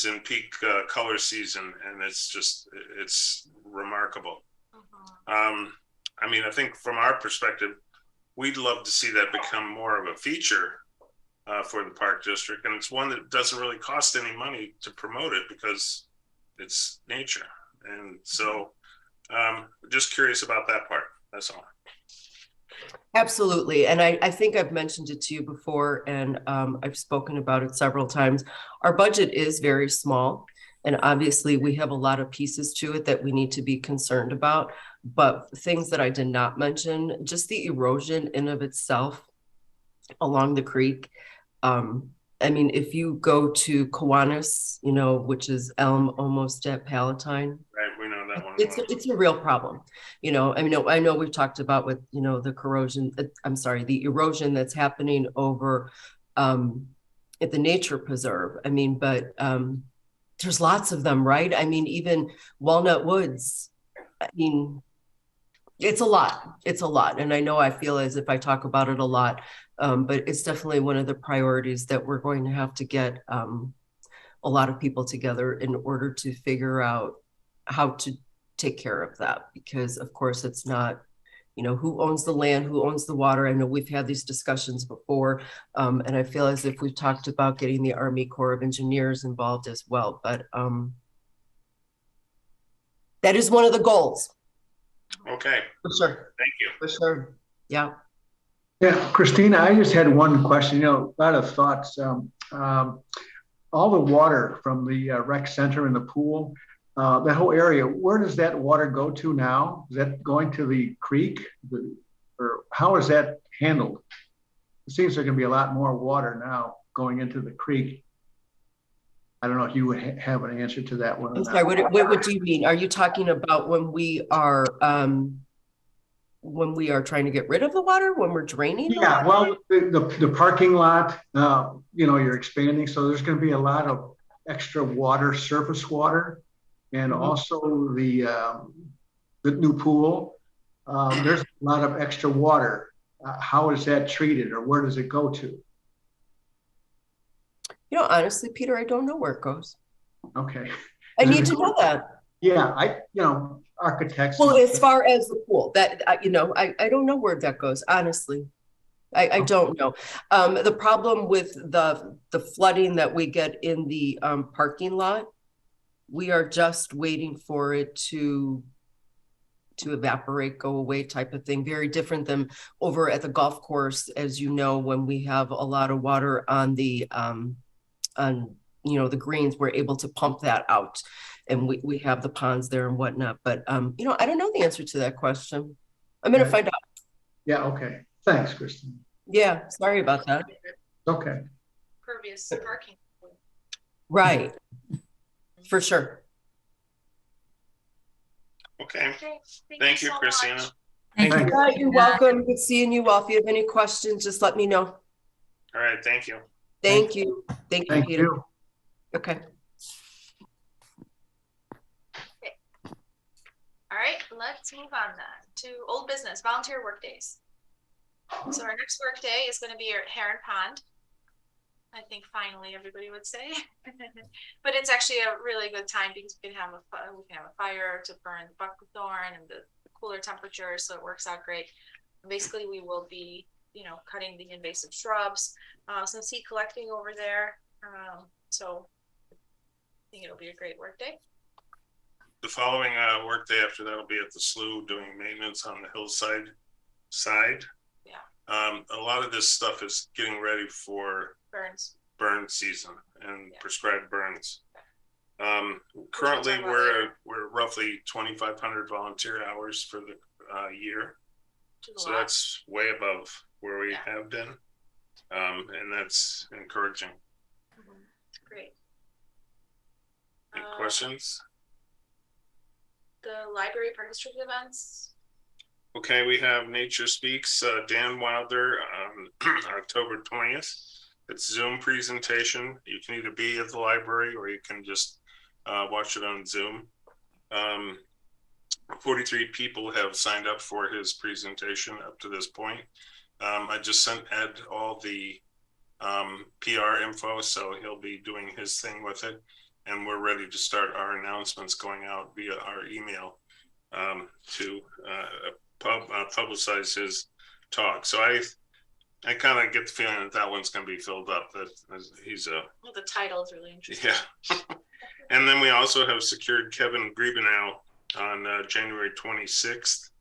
in peak color season, and it's remarkable. I mean, I think from our perspective, we'd love to see that become more of a feature for the Park District, and it's one that doesn't really cost any money to promote it because it's nature. And so just curious about that part. That's all. Absolutely. And I think I've mentioned it to you before, and I've spoken about it several times. Our budget is very small, and obviously we have a lot of pieces to it that we need to be concerned about. But things that I did not mention, just the erosion in of itself along the creek. I mean, if you go to Kiwanis, which is Elm almost at Palatine. Right, we know that one. It's a real problem. I know we've talked about with, the erosion that's happening over at the nature preserve. I mean, but there's lots of them, right? I mean, even Walnut Woods. I mean, it's a lot. It's a lot. And I know I feel as if I talk about it a lot, but it's definitely one of the priorities that we're going to have to get a lot of people together in order to figure out how to take care of that. Because of course it's not, who owns the land, who owns the water. I know we've had these discussions before, and I feel as if we've talked about getting the Army Corps of Engineers involved as well. But that is one of the goals. Okay. For sure. Thank you. For sure. Yeah. Yeah, Christina, I just had one question, a lot of thoughts. All the water from the rec center and the pool, that whole area, where does that water go to now? Is that going to the creek? Or how is that handled? It seems there's going to be a lot more water now going into the creek. I don't know if you would have an answer to that one. I'm sorry, what do you mean? Are you talking about when we are trying to get rid of the water, when we're draining? Yeah, well, the parking lot, you're expanding, so there's going to be a lot of extra water, surface water, and also the new pool. There's a lot of extra water. How is that treated, or where does it go to? Honestly, Peter, I don't know where it goes. Okay. I need to know that. Yeah, architects. Well, as far as the pool, that, I don't know where that goes, honestly. I don't know. The problem with the flooding that we get in the parking lot, we are just waiting for it to evaporate, go away type of thing. Very different than over at the golf course, as you know, when we have a lot of water on the the greens, we're able to pump that out. And we have the ponds there and whatnot. But I don't know the answer to that question. I'm gonna find out. Yeah, okay. Thanks, Christine. Yeah, sorry about that. Okay. Pervious parking. Right. For sure. Okay. Okay, Thank you, so Christina. much. Thank you. Yeah, you're welcome. Good seeing you all. If you have any questions, just let me know. All right. Thank you. Thank you. Thank you, Thank Peter. you. Okay. All right, let's move on then to old business, volunteer work days. So our next work day is going to be at Heron Pond. I think finally everybody would say, but it's actually a really good time because we can have a fire to burn the buckthorn and the cooler temperature, so it works out great. Basically, we will be, cutting the invasive shrubs, some seed collecting over there. So I think it'll be a great work day. The following work day after that will be at the slough doing maintenance on the hillside side. Yeah. A lot of this stuff is getting ready for burn season and prescribed burns. Currently we're roughly 2,500 volunteer hours for the year. So that's way above where we have been. And that's encouraging. Great. Any questions? The library park district events. Okay, we have Nature Speaks, Dan Wilder on October 20th. It's Zoom presentation. You can either be at the library or you can just watch it on Zoom. 43 people have signed up for his presentation up to this point. I just sent Ed all the PR info, so he'll be doing his thing with it. And we're ready to start our announcements going out via our email to publicize his talk. So I kind of get the feeling that one's going to be filled up. That he's Well, the title is really interesting. Yeah. And then we also have secured Kevin Griebenow on January 26th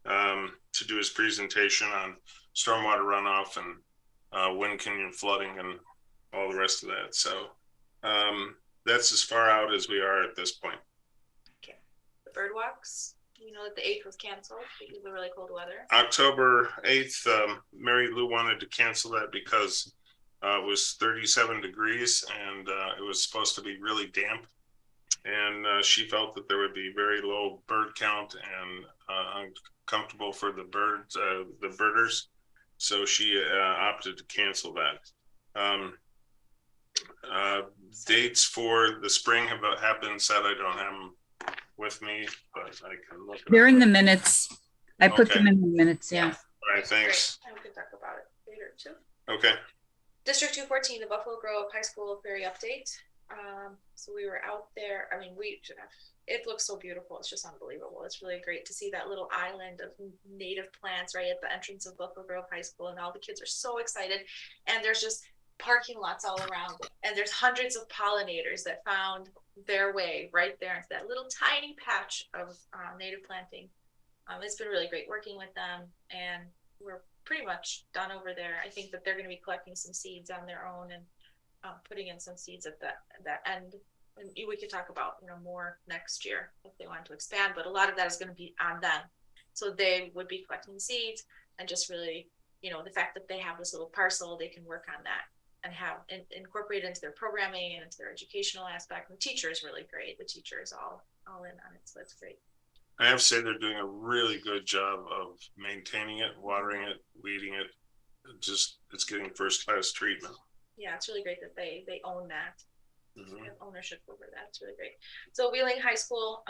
to do his presentation on stormwater runoff and Wind Canyon flooding and all the rest of that. So that's as far out as we are at this point. Okay. The bird walks, that the 8th was canceled because of the really cold weather. October 8th, Mary Lou wanted to cancel that because it was 37 degrees and it was supposed to be really damp. And she felt that there would be very low bird count and uncomfortable for the birds, the birders. So she opted to cancel that. Dates for the spring have been set. I don't have them with me, but I can look. They're in the minutes. I put Okay. them in the minutes. Yeah. All right, thanks. Great. And we can talk about it later too. Okay. District 214, the Buffalo Grove High School Ferry update. So we were out there. I mean, it looks so beautiful. It's just unbelievable. It's really great to see that little island of native plants right at the entrance of Buffalo Grove High School, and all the kids are so excited. And there's just parking lots all around it. And there's hundreds of pollinators that found their way right there into that little tiny patch of native planting. It's been really great working with them, and we're pretty much done over there. I think that they're going to be collecting some seeds on their own and putting in some seeds at that end. And we could talk about more next year if they want to expand, but a lot of that is going to be on them. So they would be collecting seeds and just really, the fact that they have this little parcel, they can work on that and have incorporate it into their programming and into their educational aspect. And the teacher is really great. The teacher is all in on it, so that's great. I have to say they're doing a really good job of maintaining it, watering it, weeding it. It's getting first class treatment. Yeah, it's really great that they own that. Mm-hmm. Have ownership over that. It's really great. So Wheeling High School,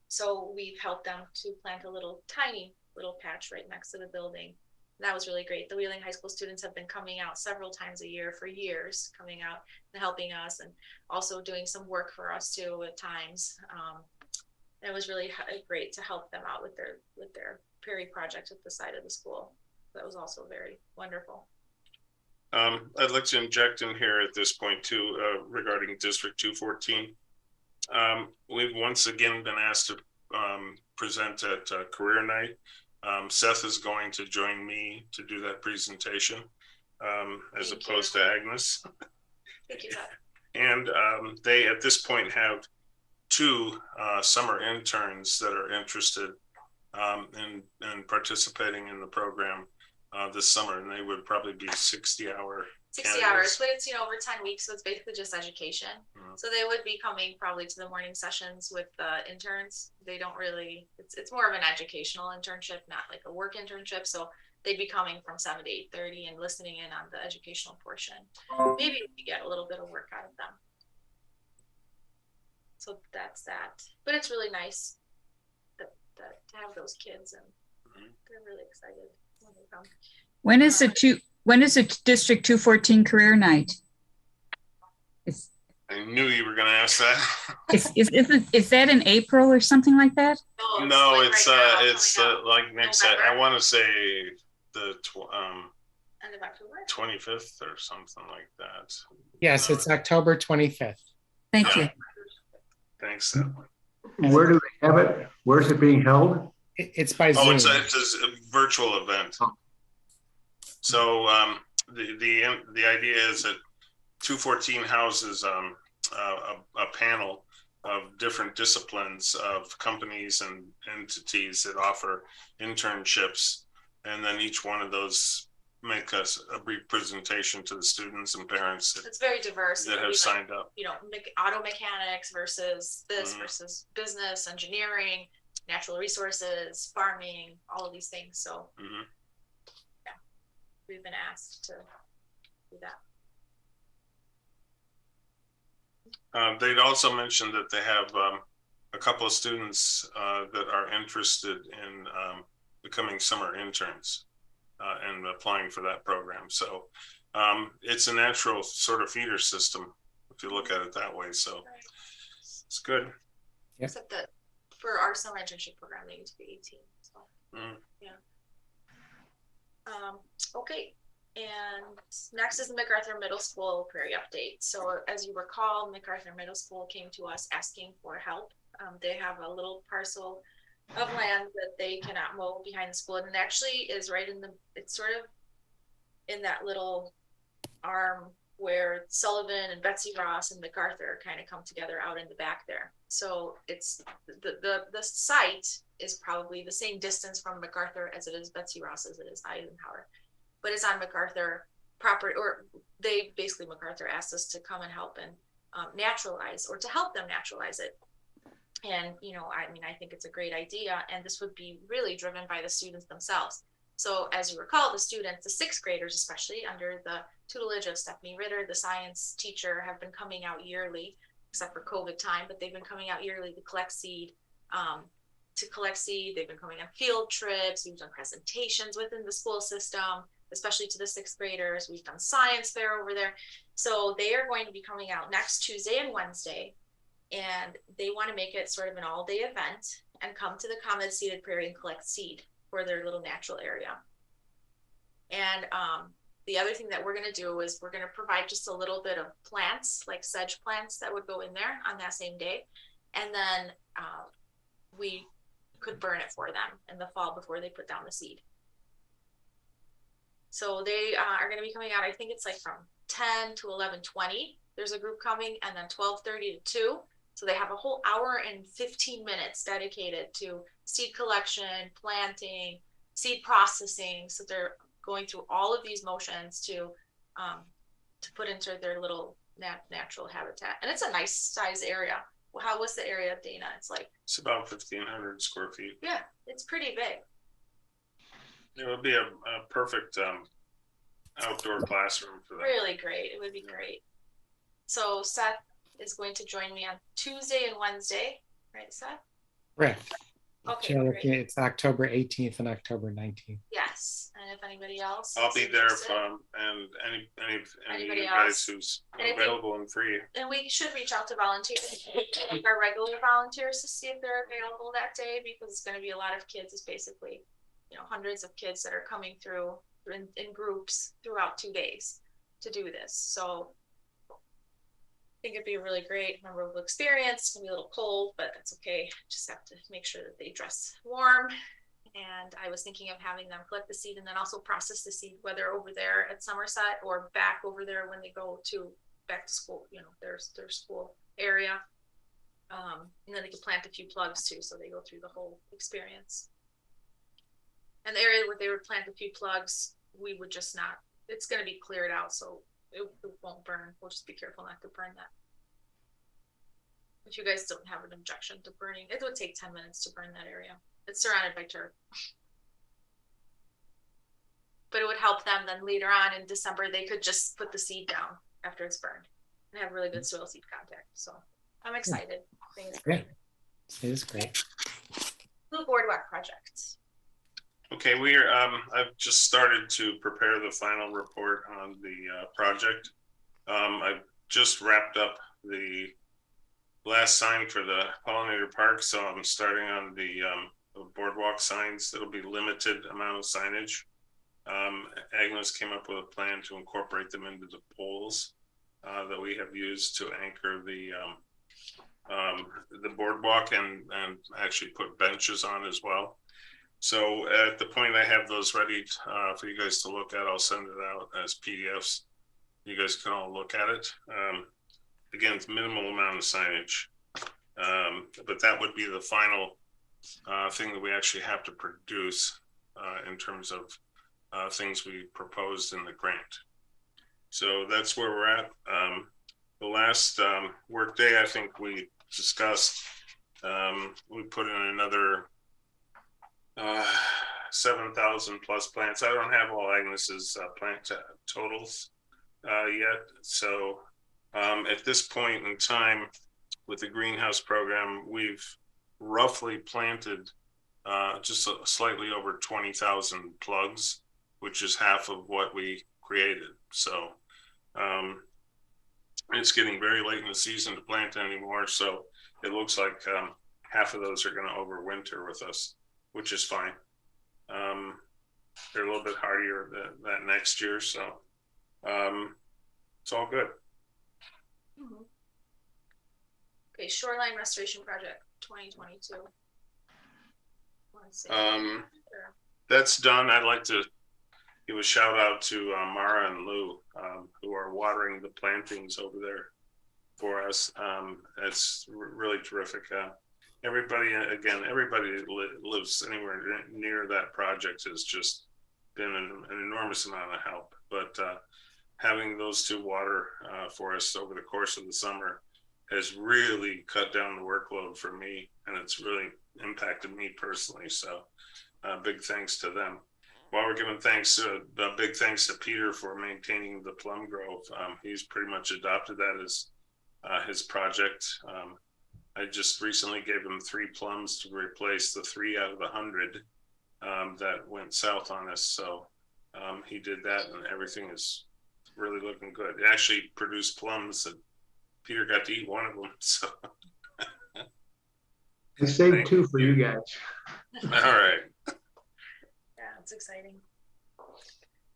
so we've helped them to plant a tiny little patch right next to the building. That was really great. The Wheeling High School students have been coming out several times a year for years, coming out and helping us, and also doing some work for us too at times. It was really great to help them out with their Perry project at the side of the school. That was also very wonderful. I'd like to inject in here at this point too, regarding District 214. We've once again been asked to present at Career Night. Seth is going to join me to do that presentation, as Thank opposed you. to Agnes. Thank you, Seth. And they, at this point, have 2 summer interns that are interested in participating in the program this summer, and they would probably be 60-hour 60 hours, but it's, over 10 weeks, so it's basically just education. Mhm. So they would be coming probably to the morning sessions with the interns. They don't really, it's more of an educational internship, not like a work internship. So they'd be coming from 7 to 8:30 and listening in on the educational portion. Maybe we get a little bit of work out of them. So that's that. But it's really nice that to have those kids, and they're really excited when they come. When is it District 214 Career Night? I knew you were going to ask that. Is that in April or something like that? No, like it's right now, it's coming up like next. November. I want to say the End of October. 25th or something like that. Yes, it's October 25th. Thank you. Thanks. Seth. Where do they have it? Where's it being held? It's by Oh, Zoom. it's a virtual event. Oh. So the idea is that 214 houses a panel of different disciplines of companies and entities that offer internships, and then each one of those make us a brief presentation to the students and parents It's very diverse. that have signed up. Auto mechanics versus this versus business, engineering, natural resources, farming, all of these things. So yeah, we've been asked to do that. They'd also mentioned that they have a couple of students that are interested in becoming summer interns and applying for that program. So it's a natural sort of feeder system if you look at it that way. So it's good. Except that for our summer internship program, they need to be 18. So yeah. Okay. And next is the Macarthur Middle School Prairie update. So as you recall, Macarthur Middle School came to us asking for help. They have a little parcel of land that they cannot mow behind the school, and it actually is right in it's sort of in that little arm where Sullivan and Betsy Ross and Macarthur kind of come together out in the back there. So it's the site is probably the same distance from Macarthur as it is Betsy Ross as it is Eisenhower, but it's on Macarthur property, or they basically, Macarthur asked us to come and help and naturalize, or to help them naturalize it. And, I think it's a great idea, and this would be really driven by the students themselves. So as you recall, the students, the 6th graders, especially under the tutelage of Stephanie Ritter, the science teacher, have been coming out yearly, except for COVID time, but they've been coming out yearly to collect seed. They've been coming on field trips. We've done presentations within the school system, especially to the 6th graders. We've done science fair over there. So they are going to be coming out next Tuesday and Wednesday, and they want to make it sort of an all-day event and come to the common seeded prairie and collect seed for their little natural area. And the other thing that we're going to do is we're going to provide just a little bit of plants, like sedge plants, that would go in there on that same day. And then we could burn it for them in the fall before they put down the seed. So they are going to be coming out, I think it's like from 10 to 11:20. There's a group coming, and then 12:30 to 2. So they have a whole hour and 15 minutes dedicated to seed collection, planting, seed processing. So they're going through all of these motions to put into their little natural habitat. And it's a nice size area. How was the area, Dana? It's about 1,500 square feet. Yeah, it's pretty big. It would be a perfect outdoor classroom for them. Really great. It would be great. So Seth is going to join me on Tuesday and Wednesday, right, Seth? Correct. Okay, Jill, great. it's October 18th and October 19th. Yes, and if anybody else. I'll is be there if, interested. and any of Anybody you guys else? who's And I think- available and free. And we should reach out to volunteers, like our regular volunteers, to see if they're available that day, because it's gonna be a lot of kids. It's basically, hundreds of kids that are coming through in groups throughout 2 days to do this. So I think it'd be a really great, memorable experience. It's gonna be a little cold, but that's okay. Just have to make sure that they dress warm. And I was thinking of having them collect the seed and then also process the seed, whether over there at Somerset or back over there when they go back to school, their school area. And then they can plant a few plugs too, so they go through the whole experience. And the area where they would plant a few plugs, we would just not, it's gonna be cleared out, so it won't burn. We'll just be careful not to burn that. If you guys don't have an objection to burning, it would take 10 minutes to burn that area. It's surrounded by turf. But it would help them then later on in December, they could just put the seed down after it's burned and have really good soil seed contact. So I'm excited. I think it's great. It is great. Blue Boardwalk project. Okay, I've just started to prepare the final report on the project. I've just wrapped up the last sign for the pollinator park, so I'm starting on the boardwalk signs. That'll be limited amount of signage. Agnes came up with a plan to incorporate them into the poles that we have used to anchor the boardwalk and actually put benches on as well. So at the point I have those ready for you guys to look at, I'll send it out as PDFs. You guys can all look at it. Again, it's minimal amount of signage, but that would be the final thing that we actually have to produce in terms of things we proposed in the grant. So that's where we're at. The last work day, I think we discussed, we put in another 7,000 plus plants. I don't have all Agnes's plant totals yet. So at this point in time with the greenhouse program, we've roughly planted just slightly over 20,000 plugs, which is half of what we created. So it's getting very late in the season to plant anymore. So it looks like half of those are going to overwinter with us, which is fine. They're a little bit hardier that next year. So it's all good. Mm-hmm. Okay, Shoreline Restoration Project 2022. That's done. I'd like to give a shout out to Mara and Lou, who are watering the plantings over there for us. It's really terrific. Everybody that lives anywhere near that project has just been an enormous amount of help. But having those two water for us over the course of the summer has really cut down the workload for me, and it's really impacted me personally. So big thanks to them. While we're giving thanks, big thanks to Peter for maintaining the plum grove. He's pretty much adopted that as his project. I just recently gave him 3 plums to replace the 3 out of 100 that went south on us. So he did that, and everything is really looking good. It actually produced plums, and Peter got to eat one of them. So I saved 2 for you guys. all right. Yeah, it's exciting.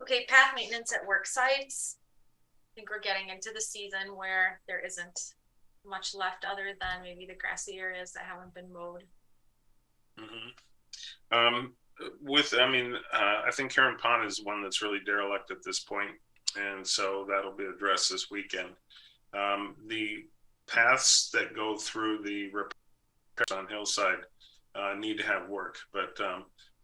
Okay, path maintenance at work sites. I think we're getting into the season where there isn't much left other than maybe the grassy areas that haven't been mowed. Mm-hmm. I think Karen Pond is one that's really derelict at this point, and so that'll be addressed this weekend. The paths that go through the repairs on Hillside need to have work, but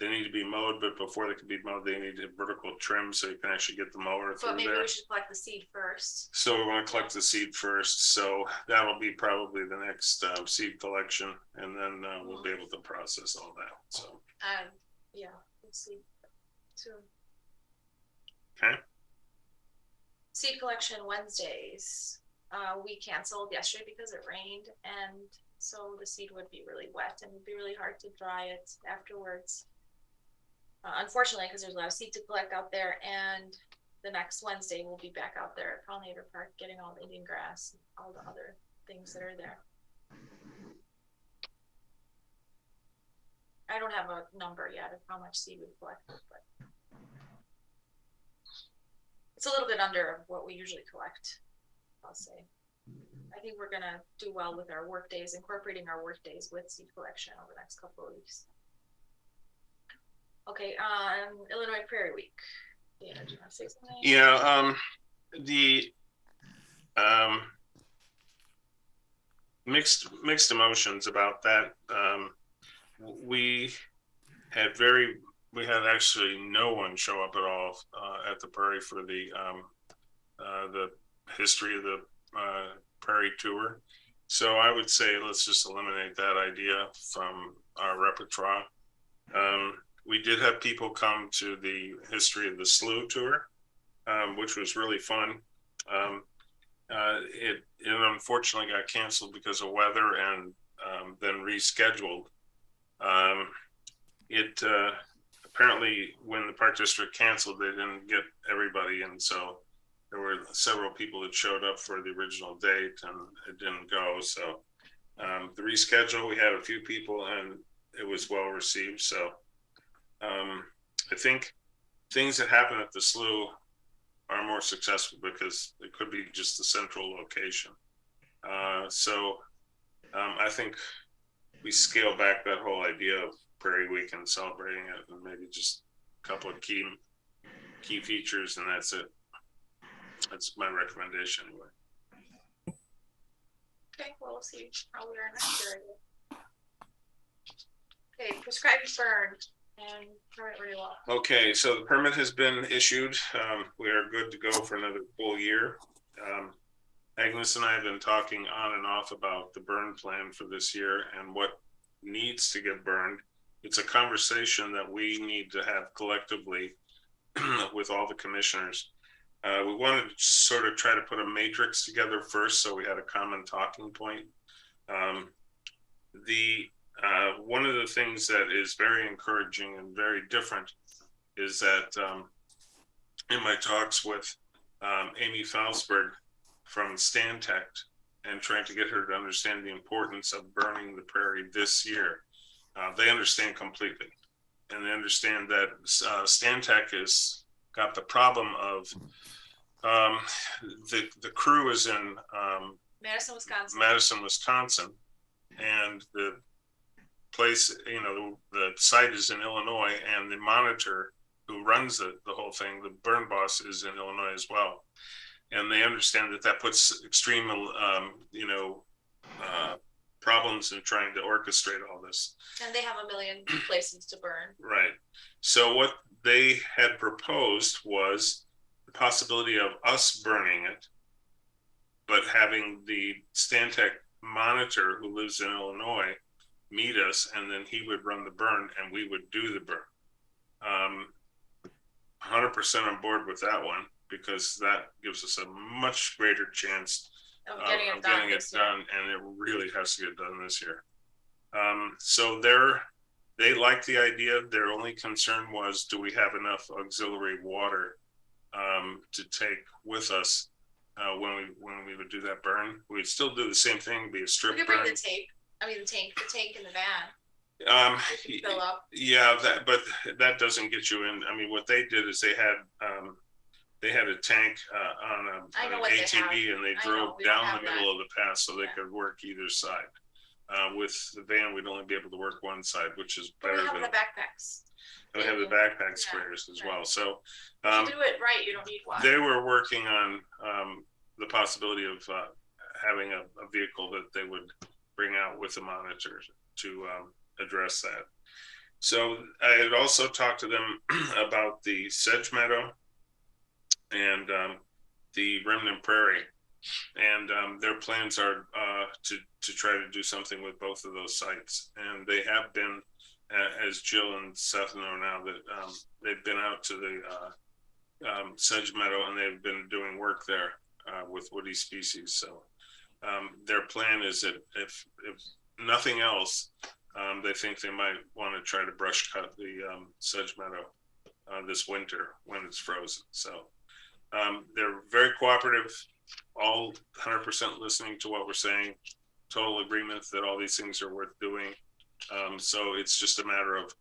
they need to be mowed. But before they can be mowed, they need to vertical trim so you can actually get the mower through But maybe there. we should collect the seed first. So we're going to collect the seed first. So that'll be probably the next seed collection, and then we'll be able to process all that. So yeah, let's see. So okay. seed collection Wednesdays. We canceled yesterday because it rained, and so the seed would be really wet and it'd be really hard to dry it afterwards. Unfortunately, because there's a lot of seed to collect out there, and the next Wednesday we'll be back out there at Pollinator Park getting all the Indian grass and all the other things that are there. I don't have a number yet of how much seed we've collected, but it's a little bit under what we usually collect, I'll say. I think we're gonna do well with our work days, incorporating our work days with seed collection over the next couple of weeks. Okay, Illinois Prairie Week. Yeah, do you want to say something? Yeah, the mixed emotions about that. We had actually no one show up at all at the Prairie for the history of the Prairie tour. So I would say let's just eliminate that idea from our repertoire. We did have people come to the history of the Slough tour, which was really fun. It unfortunately got canceled because of weather and then rescheduled. Apparently when the park district canceled, they didn't get everybody, and so there were several people that showed up for the original date and it didn't go. So the reschedule, we had a few people and it was well received. So I think things that happen at the Slough are more successful because it could be just the central location. I think we scale back that whole idea of Prairie Week and celebrating it, and maybe just a couple of key features, and that's it. That's my recommendation anyway. Okay, well, we'll see how we are next year. Okay, prescribed burn and permit renewal. Okay, so the permit has been issued. We are good to go for another full year. Agnes and I have been talking on and off about the burn plan for this year and what needs to get burned. It's a conversation that we need to have collectively with all the commissioners. We wanted to sort of try to put a matrix together first, so we had a common talking point. One of the things that is very encouraging and very different is that in my talks with Amy Fausberg from Stantec and trying to get her to understand the importance of burning the prairie this year, they understand completely. And they understand that Stantec has got the problem of the crew is in Madison, Wisconsin, and the place, the site is in Illinois, and the monitor who runs the whole thing, the burn boss, is in Illinois as well. And they understand that puts extreme, problems in trying to orchestrate all this. And they have a million places to burn. Right. So what they had proposed was the possibility of us burning it, but having the Stantec monitor who lives in Illinois meet us, and then he would run the burn and we would do the burn. 100% on board with that one, because that gives us a much greater chance of getting it done, and it really has to get done this year. So they like the idea. Their only concern was, do we have enough auxiliary water to take with us when we would do that burn? We'd still do the same thing, be a strip burn. You could bring the tank in the van. Fill up. Yeah, but that doesn't get you in. I mean, what they did is they had a tank on an ATV, and they drove down the middle of the pass so they could work either side. With the van, we'd only be able to work one side, which is better than the backpacks. We have the backpack sprayers as well. So if you do it right, you don't need water. They were working on the possibility of having a vehicle that they would bring out with a monitor to address that. So I had also talked to them about the sedge meadow and the remnant prairie, and their plans are to try to do something with both of those sites. And they have been, as Jill and Seth know now, that they've been out to the sedge meadow, and they've been doing work there with woody species. So their plan is that if nothing else, They think they might want to try to brush cut the sedge meadow this winter when it's frozen. So they're very cooperative, all 100% listening to what we're saying, total agreement that all these things are worth doing. So it's just a matter of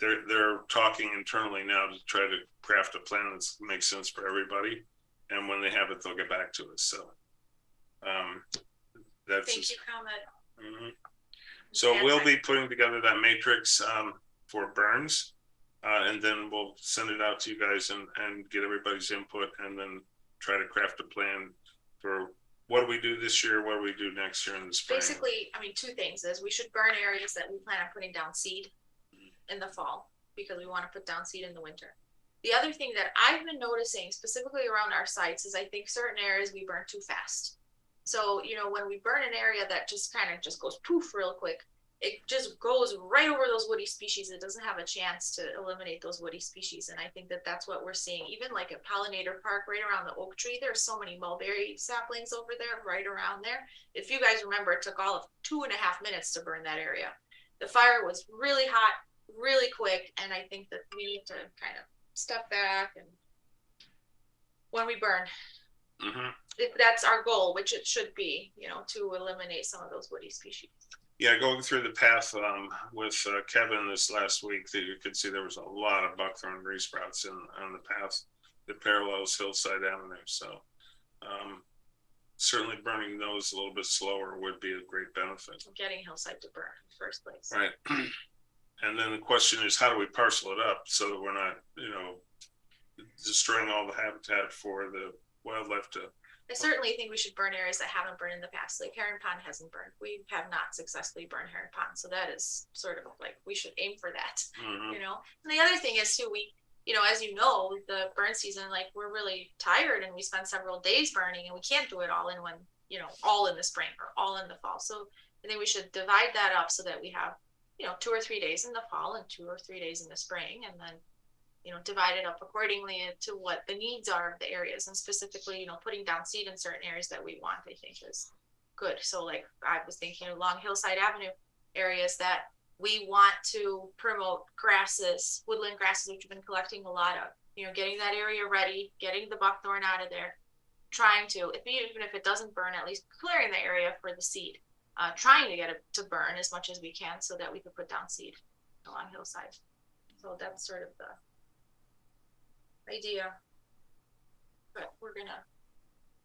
they're talking internally now to try to craft a plan that makes sense for everybody. And when they have it, they'll get back to us. So that's Thank just, you, comment. mhm. So we'll be putting together that matrix for burns, and then we'll send it out to you guys and get everybody's input, and then try to craft a plan for what do we do this year, what do we do next year in the spring. Basically, I mean, two things is we should burn areas that we plan on putting down seed in the fall, because we want to put down seed in the winter. The other thing that I've been noticing specifically around our sites is I think certain areas we burn too fast. So, you know, when we burn an area that just kind of just goes poof real quick, it just goes right over those woody species. It doesn't have a chance to eliminate those woody species. And I think that that's what we're seeing. Even like at Pollinator Park, right around the oak tree, there's so many mulberry saplings over there, right around there. If you guys remember, it took all of 2.5 minutes to burn that area. The fire was really hot, really quick. And I think that we need to kind of step back and when we burn, if that's our goal, which it should be, you know, to eliminate some of those woody species. Yeah, going through the path with Kevin this last week, that you could see there was a lot of buckthorn resprouts on the path that parallels Hillside Avenue. So certainly burning those a little bit slower would be a great benefit. Getting Hillside to burn in the first place. Right. And then the question is, how do we parcel it up so that we're not, you know, destroying all the habitat for the wildlife to. I certainly think we should burn areas that haven't burned in the past. Like Heron Pond hasn't burned. We have not successfully burned Heron Pond. So that is sort of like, we should aim for that, you know? And the other thing is too, we, you know, as you know, the burn season, like we're really tired and we spend several days burning and we can't do it all in one, you know, all in the spring or all in the fall. So I think we should divide that up so that we have, you know, 2 or 3 days in the fall and 2 or 3 days in the spring, and then, you know, divide it up accordingly to what the needs are of the areas, and specifically, you know, putting down seed in certain areas that we want, I think is good. So like I was thinking along Hillside Avenue areas that we want to promote grasses, woodland grasses, which we've been collecting a lot of, you know, getting that area ready, getting the buckthorn out of there, trying to, even if it doesn't burn, at least clearing the area for the seed, trying to get it to burn as much as we can so that we could put down seed along Hillside. So that's sort of the idea, but we're gonna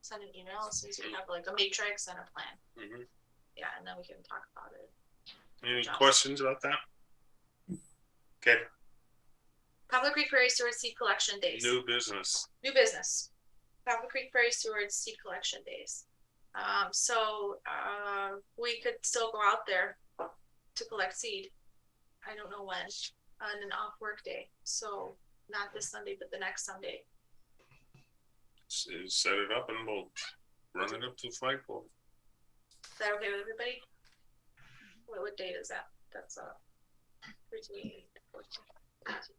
send an email as soon as we have like a matrix and a plan. Yeah, and then we can talk about it. Any questions about that? Okay. Poplar Creek Prairie Steward Seed Collection Days. New business. Poplar Creek Prairie Steward Seed Collection Days. So we could still go out there to collect seed. I don't know when, on an off work day. So not this Sunday, but the next Sunday. Set it up and we'll run it up to the flagpole. Is that okay with everybody? What date is that? That's 13, 14, 15.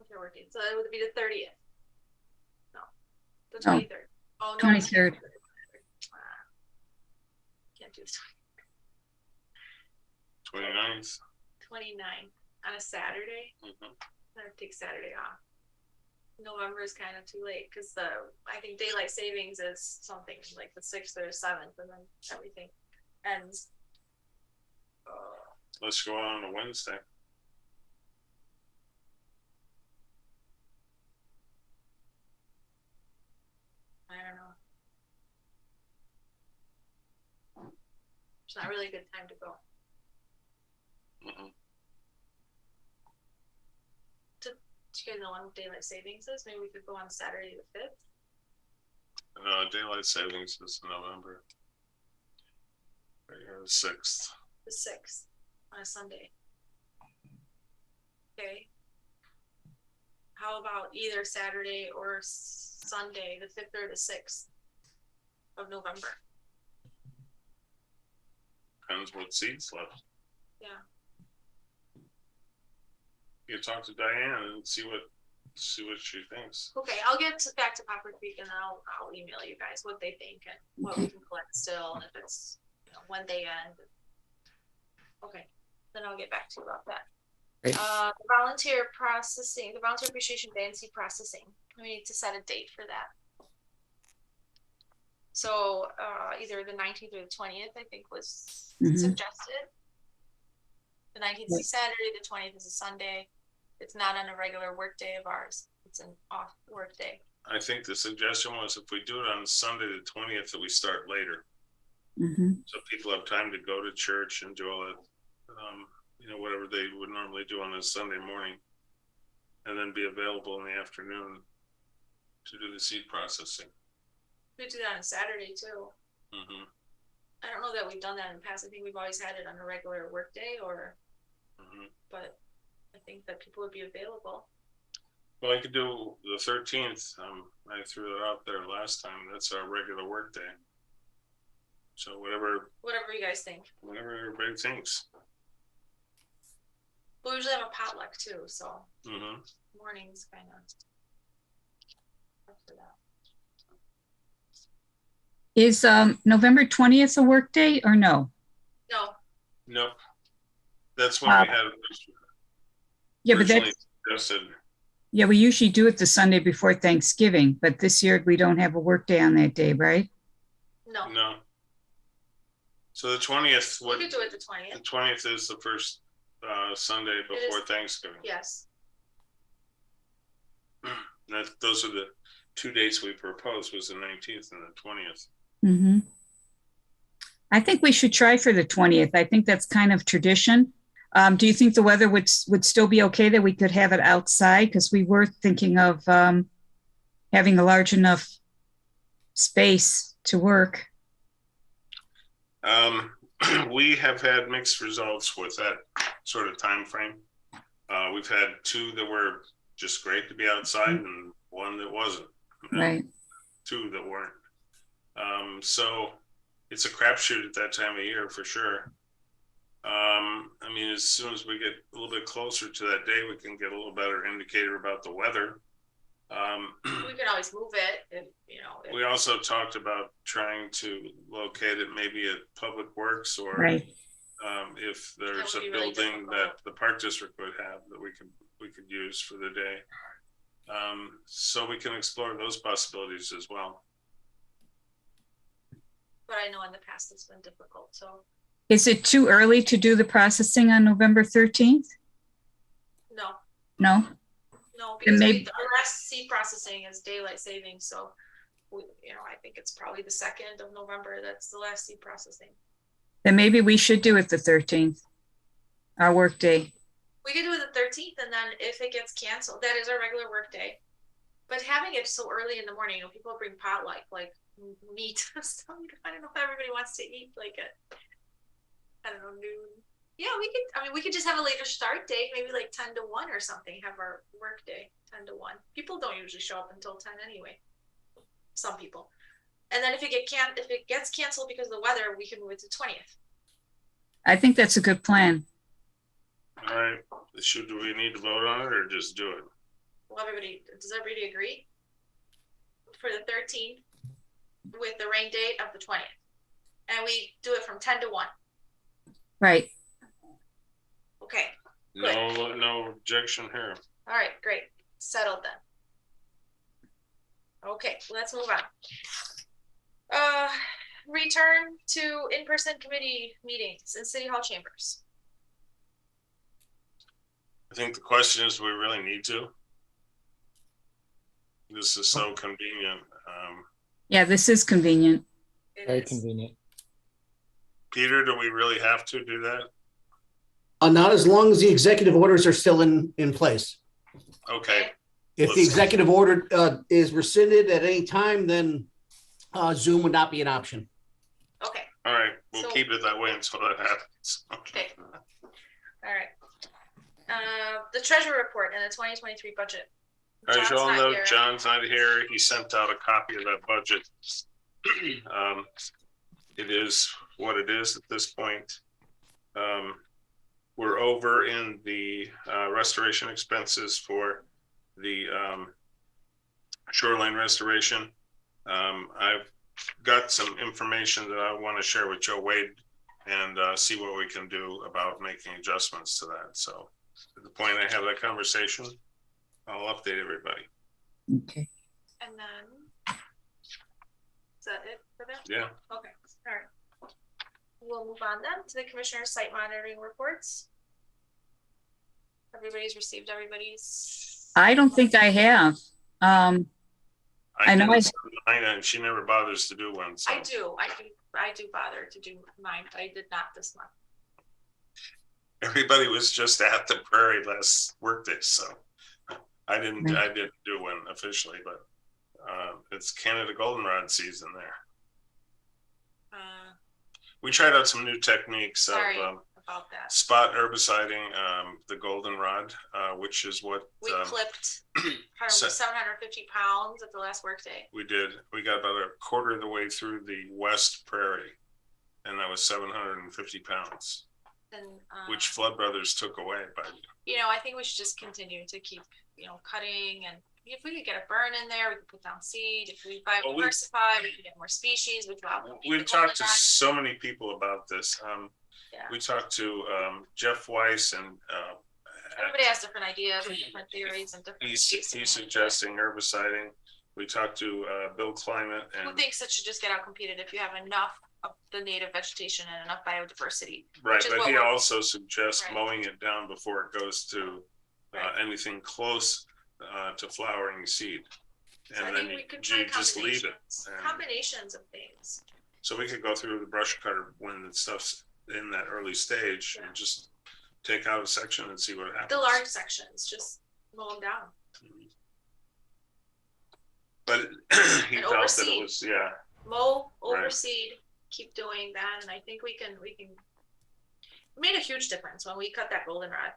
Okay, working. So it would be the 30th. No, the 23rd. Oh, no. 23rd. Can't do this. 29th. 29 on a Saturday. I take Saturday off. November is kind of too late because I think daylight savings is something like the 6th or 7th, and then everything ends. Let's go on a Wednesday. I don't know. It's not really a good time to go. Do you guys know when daylight savings is? Maybe we could go on Saturday the 5th. Daylight savings is November. The 6th. The 6th on a Sunday. Okay. How about either Saturday or Sunday, the 5th or the 6th of November? Depends what seeds left. Yeah. You talk to Diane and see what see what she thinks. Okay, I'll get back to Poplar Creek and then I'll email you guys what they think and what we can collect still, and if it's, you know, when they end. Okay, then I'll get back to you about that. Great. Volunteer processing, the volunteer appreciation day and seed processing. We need to set a date for that. So either the 19th or the 20th, I think was suggested. The 19th is a Saturday, the 20th is a Sunday. It's not on a regular work day of ours. It's an off work day. I think the suggestion was if we do it on Sunday the 20th, that we start later. So people have time to go to church and do all that, you know, whatever they would normally do on a Sunday morning, and then be available in the afternoon to do the seed processing. We do that on Saturday too. I don't know that we've done that in the past. I think we've always had it on a regular work day, or, but I think that people would be available. Well, I could do the 13th. I threw it out there last time. That's our regular work day. So whatever Whatever you guys think. Whatever everybody thinks. We usually have a potluck too, so Mm-hmm. mornings kind of after that. Is November 20th a work day or no? No, Nope. That's when we had it Yeah, but originally that's, suggested. yeah, we usually do it the Sunday before Thanksgiving, but this year we don't have a work day on that day, right? no. No. So the 20th, We could do it the 20th. the 20th is the first Sunday before is. Thanksgiving. Yes. Those are the two dates we proposed, was the 19th and the 20th. I think we should try for the 20th. I think that's kind of tradition. Do you think the weather would still be okay that we could have it outside? Because we were thinking of having a large enough space to work. We have had mixed results with that sort of time frame. We've had two that were just great to be outside and one that wasn't. Right. Two that weren't. So it's a crapshoot at that time of year for sure. I mean, as soon as we get a little bit closer to that day, we can get a little better indicator about the weather. We can always move it if, you know. We also talked about trying to locate it maybe at Public Works, or Right. If there's That a would be really building difficult. that the park district would have that we could use for the day. So we can explore those possibilities as well. But I know in the past it's been difficult, so Is it too early to do the processing on November 13th? no, No? because maybe- our last seed processing is daylight savings, so we, you know, I think it's probably the 2nd of November. That's the last seed processing. Then maybe we should do it the 13th, our work day. We could do it the 13th, and then if it gets canceled, that is our regular work day. But having it so early in the morning, you know, people bring potluck, like meat. So I don't know if everybody wants to eat like at, I don't know, noon. Yeah, we could just have a later start date, maybe like 10 to 1 or something, have our work day 10 to 1. People don't usually show up until 10 anyway. Some people. And then if it gets canceled because of the weather, we can move it to 20th. I think that's a good plan. All right. Do we need to vote on it or just do it? Well, does everybody agree? For the 13th with the rain date of the 20th. And we do it from 10 to 1. Right. Okay. Good. No objection here. All right, great. Settled then. Okay, let's move on. Return to in-person committee meetings in City Hall chambers. I think the question is, do we really need to? This is so convenient. Yeah, this is convenient. It Very is. convenient. Peter, do we really have to do that? Not as long as the executive orders are still in place. Okay. If the Let's- executive order is rescinded at any time, then Zoom would not be an option. Okay, All right. We'll So- keep it that way until that happens. okay. All right. The treasury report and the 2023 budget. As John's you all not know, here. John's not here. He sent out a copy of that budget. It is what it is at this point. We're over in the restoration expenses for the shoreline restoration. I've got some information that I want to share with Joe Wade and see what we can do about making adjustments to that. So at the point I have that conversation, I'll update everybody. Okay. And then, is that it for that? Yeah. Okay, all right. We'll move on then to the commissioner's site monitoring reports. Everybody's received everybody's. I don't think I have. I know didn't send mine, and she never bothers to do one. So. I do bother to do mine, but I did not this month. Everybody was just at the Prairie last workday, so I didn't do one officially, but it's Canada goldenrod season there. We tried out some new techniques Sorry of about that. spot herbiciding the goldenrod, which is what We clipped 750 pounds at the last workday. we did. We got about a quarter of the way through the West Prairie, and that was 750 pounds, And which Flood Brothers took away. But I think we should just continue to keep, cutting, and if we could get a burn in there, we could put down seed. If we diversify, we could get more species. We've talked to so many people about this. Yeah. We talked to Jeff Weiss, and everybody has different ideas and different theories and different. he's suggesting herbiciding. We talked to Bill Climate, Who and thinks it should just get out competed if you have enough of the native vegetation and enough biodiversity. right, is but what he we're- also suggests Right. mowing it down before it goes to Right. anything close to flowering seed, So I and think then we could try you just leave it. combinations. And Combinations of things. so we could go through the brush cutter when the stuff's in that early stage and just take out a section and see what happens. The large sections, just mow them down. But he And felt that overseed. it was, Mow, Right. overseed, keep doing that, and I think we can. It made a huge difference when we cut that goldenrod.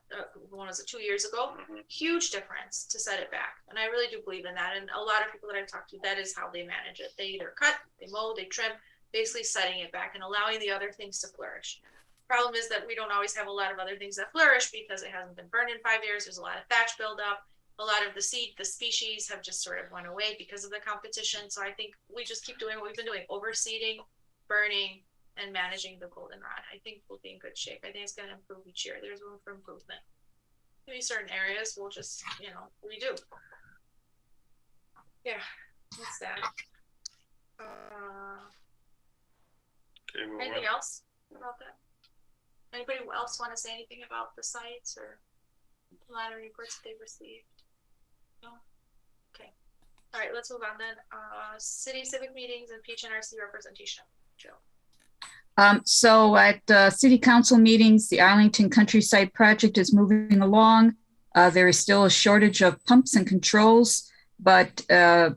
When was it, 2 years ago? Mhm. Huge difference to set it back, and I really do believe in that. And a lot of people that I've talked to, that is how they manage it. They either cut, they mow, they trim, basically setting it back and allowing the other things to flourish. Problem is that we don't always have a lot of other things that flourish because it hasn't been burned in 5 years. There's a lot of thatch buildup. A lot of the species have just sort of went away because of the competition. So I think we just keep doing what we've been doing: overseeding, burning, and managing the goldenrod. I think we'll be in good shape. I think it's going to improve each year. There's room for improvement. Maybe certain areas we'll just, redo. Yeah, that's that. okay, well, Anything else about that? Anybody else want to say anything about the sites or ladder reports that they've received? No? Okay. All right, let's move on then. City civic meetings and PHNRC representation. Joe. So at city council meetings, the Arlington Countryside Project is moving along. There is still a shortage of pumps and controls, but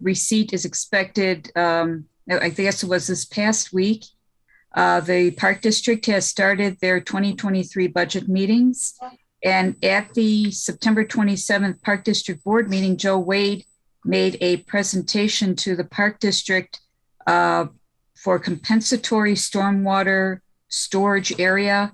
receipt is expected. I guess it was this past week. The Park District has started their 2023 budget meetings. And at the September 27th Park District Board meeting, Joe Wade made a presentation to the Park District for compensatory stormwater storage area.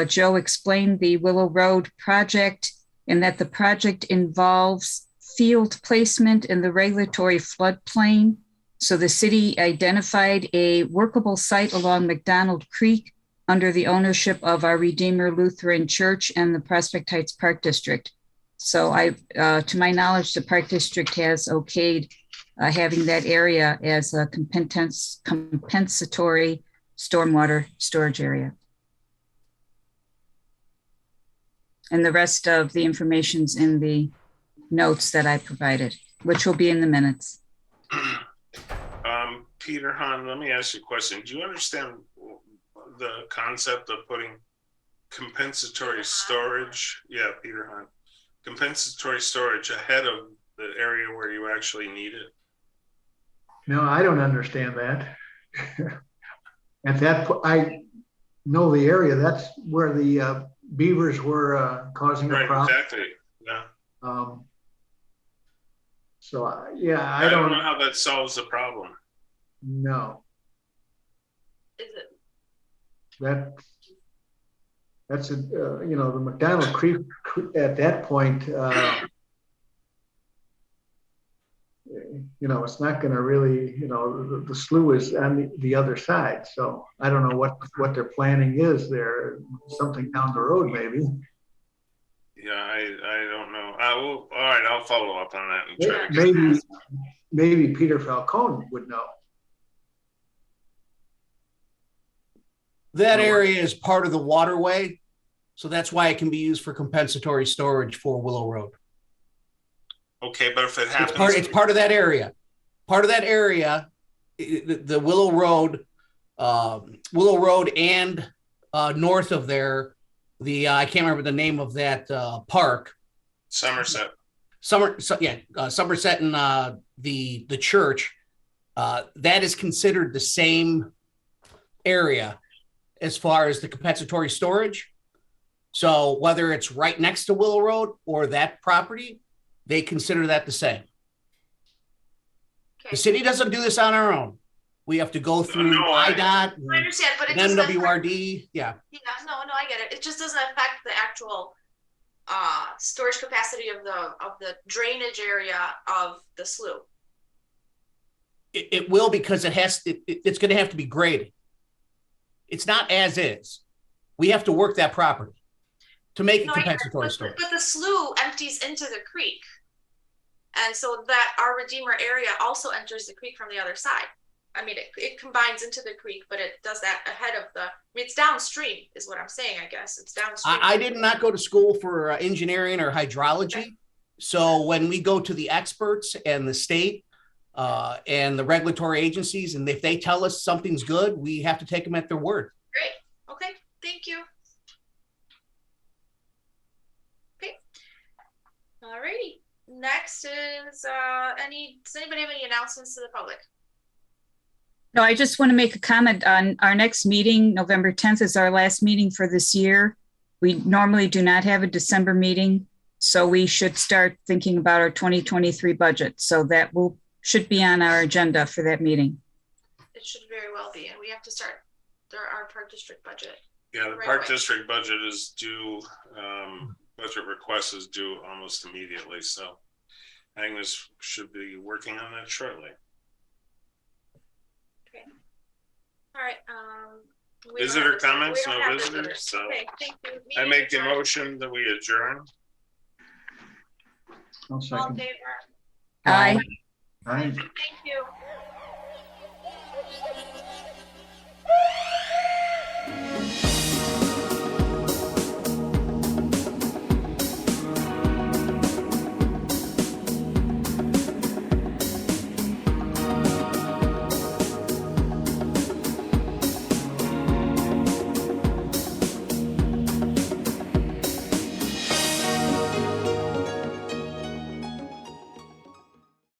Joe explained the Willow Road project and that the project involves field placement in the regulatory floodplain. So the city identified a workable site along McDonald Creek under the ownership of our Redeemer Lutheran Church and the Prospect Heights Park District. So to my knowledge, the Park District has okayed having that area as a compensatory stormwater storage area. And the rest of the information's in the notes that I provided, which will be in the minutes. Peter Hahn, let me ask you a question. Do you understand the concept of putting compensatory storage? Yeah, Peter Hahn. Compensatory storage ahead of the area where you actually need it? No, I don't understand that. At that point, I know the area. That's where the beavers were causing a problem. Exactly. Yeah. I don't know how that solves the problem. know. Is it? That's the McDonald Creek at that point. it's not going to really, the slough is on the other side. So I don't know what their planning is there. Something down the road, maybe. Yeah, I don't know. All right, I'll follow up on that and try to get Maybe Peter Falcone would know. That area is part of the waterway, so that's why it can be used for compensatory storage for Willow Road. Okay, but if it happens, It's part of that area. Part of that area, the Willow Road and north of there, I can't remember the name of that park. Somerset. Somerset and the church. That is considered the same area as far as the compensatory storage. So whether it's right next to Willow Road or that property, they consider that the same. Okay. The city doesn't do this on our own. We have to go through IDOT I understand, but it and doesn't MWRD. Yeah. Yeah, no, I get it. It just doesn't affect the actual storage capacity of the drainage area of the slough. It will, because it's going to have to be graded. It's not as is. We have to work that property to make it compensatory storage. But the slough empties into the creek. And so that our Redeemer area also enters the creek from the other side. I mean, it combines into the creek, but it does that ahead of it's downstream is what I'm saying, I guess. It's downstream. I did not go to school for engineering or hydrology. Okay. So when we go to the experts and the state and the regulatory agencies, and if they tell us something's good, we have to take them at their word. Great. Okay. Thank you. Okay. All righty. Next is does anybody have any announcements to the public? No, I just want to make a comment on our next meeting. November 10th is our last meeting for this year. We normally do not have a December meeting, so we should start thinking about our 2023 budget. So that should be on our agenda for that meeting. It should very well be, and we have to start our park district budget. Yeah, the park district budget is due. Budget request is due almost immediately. So Agnes should be working on that shortly. Okay. All right. Visitor comments? No visitors. So okay, thank you. I make the motion that we adjourn. I'll All in second. favor? Aye. Aye. Thank you.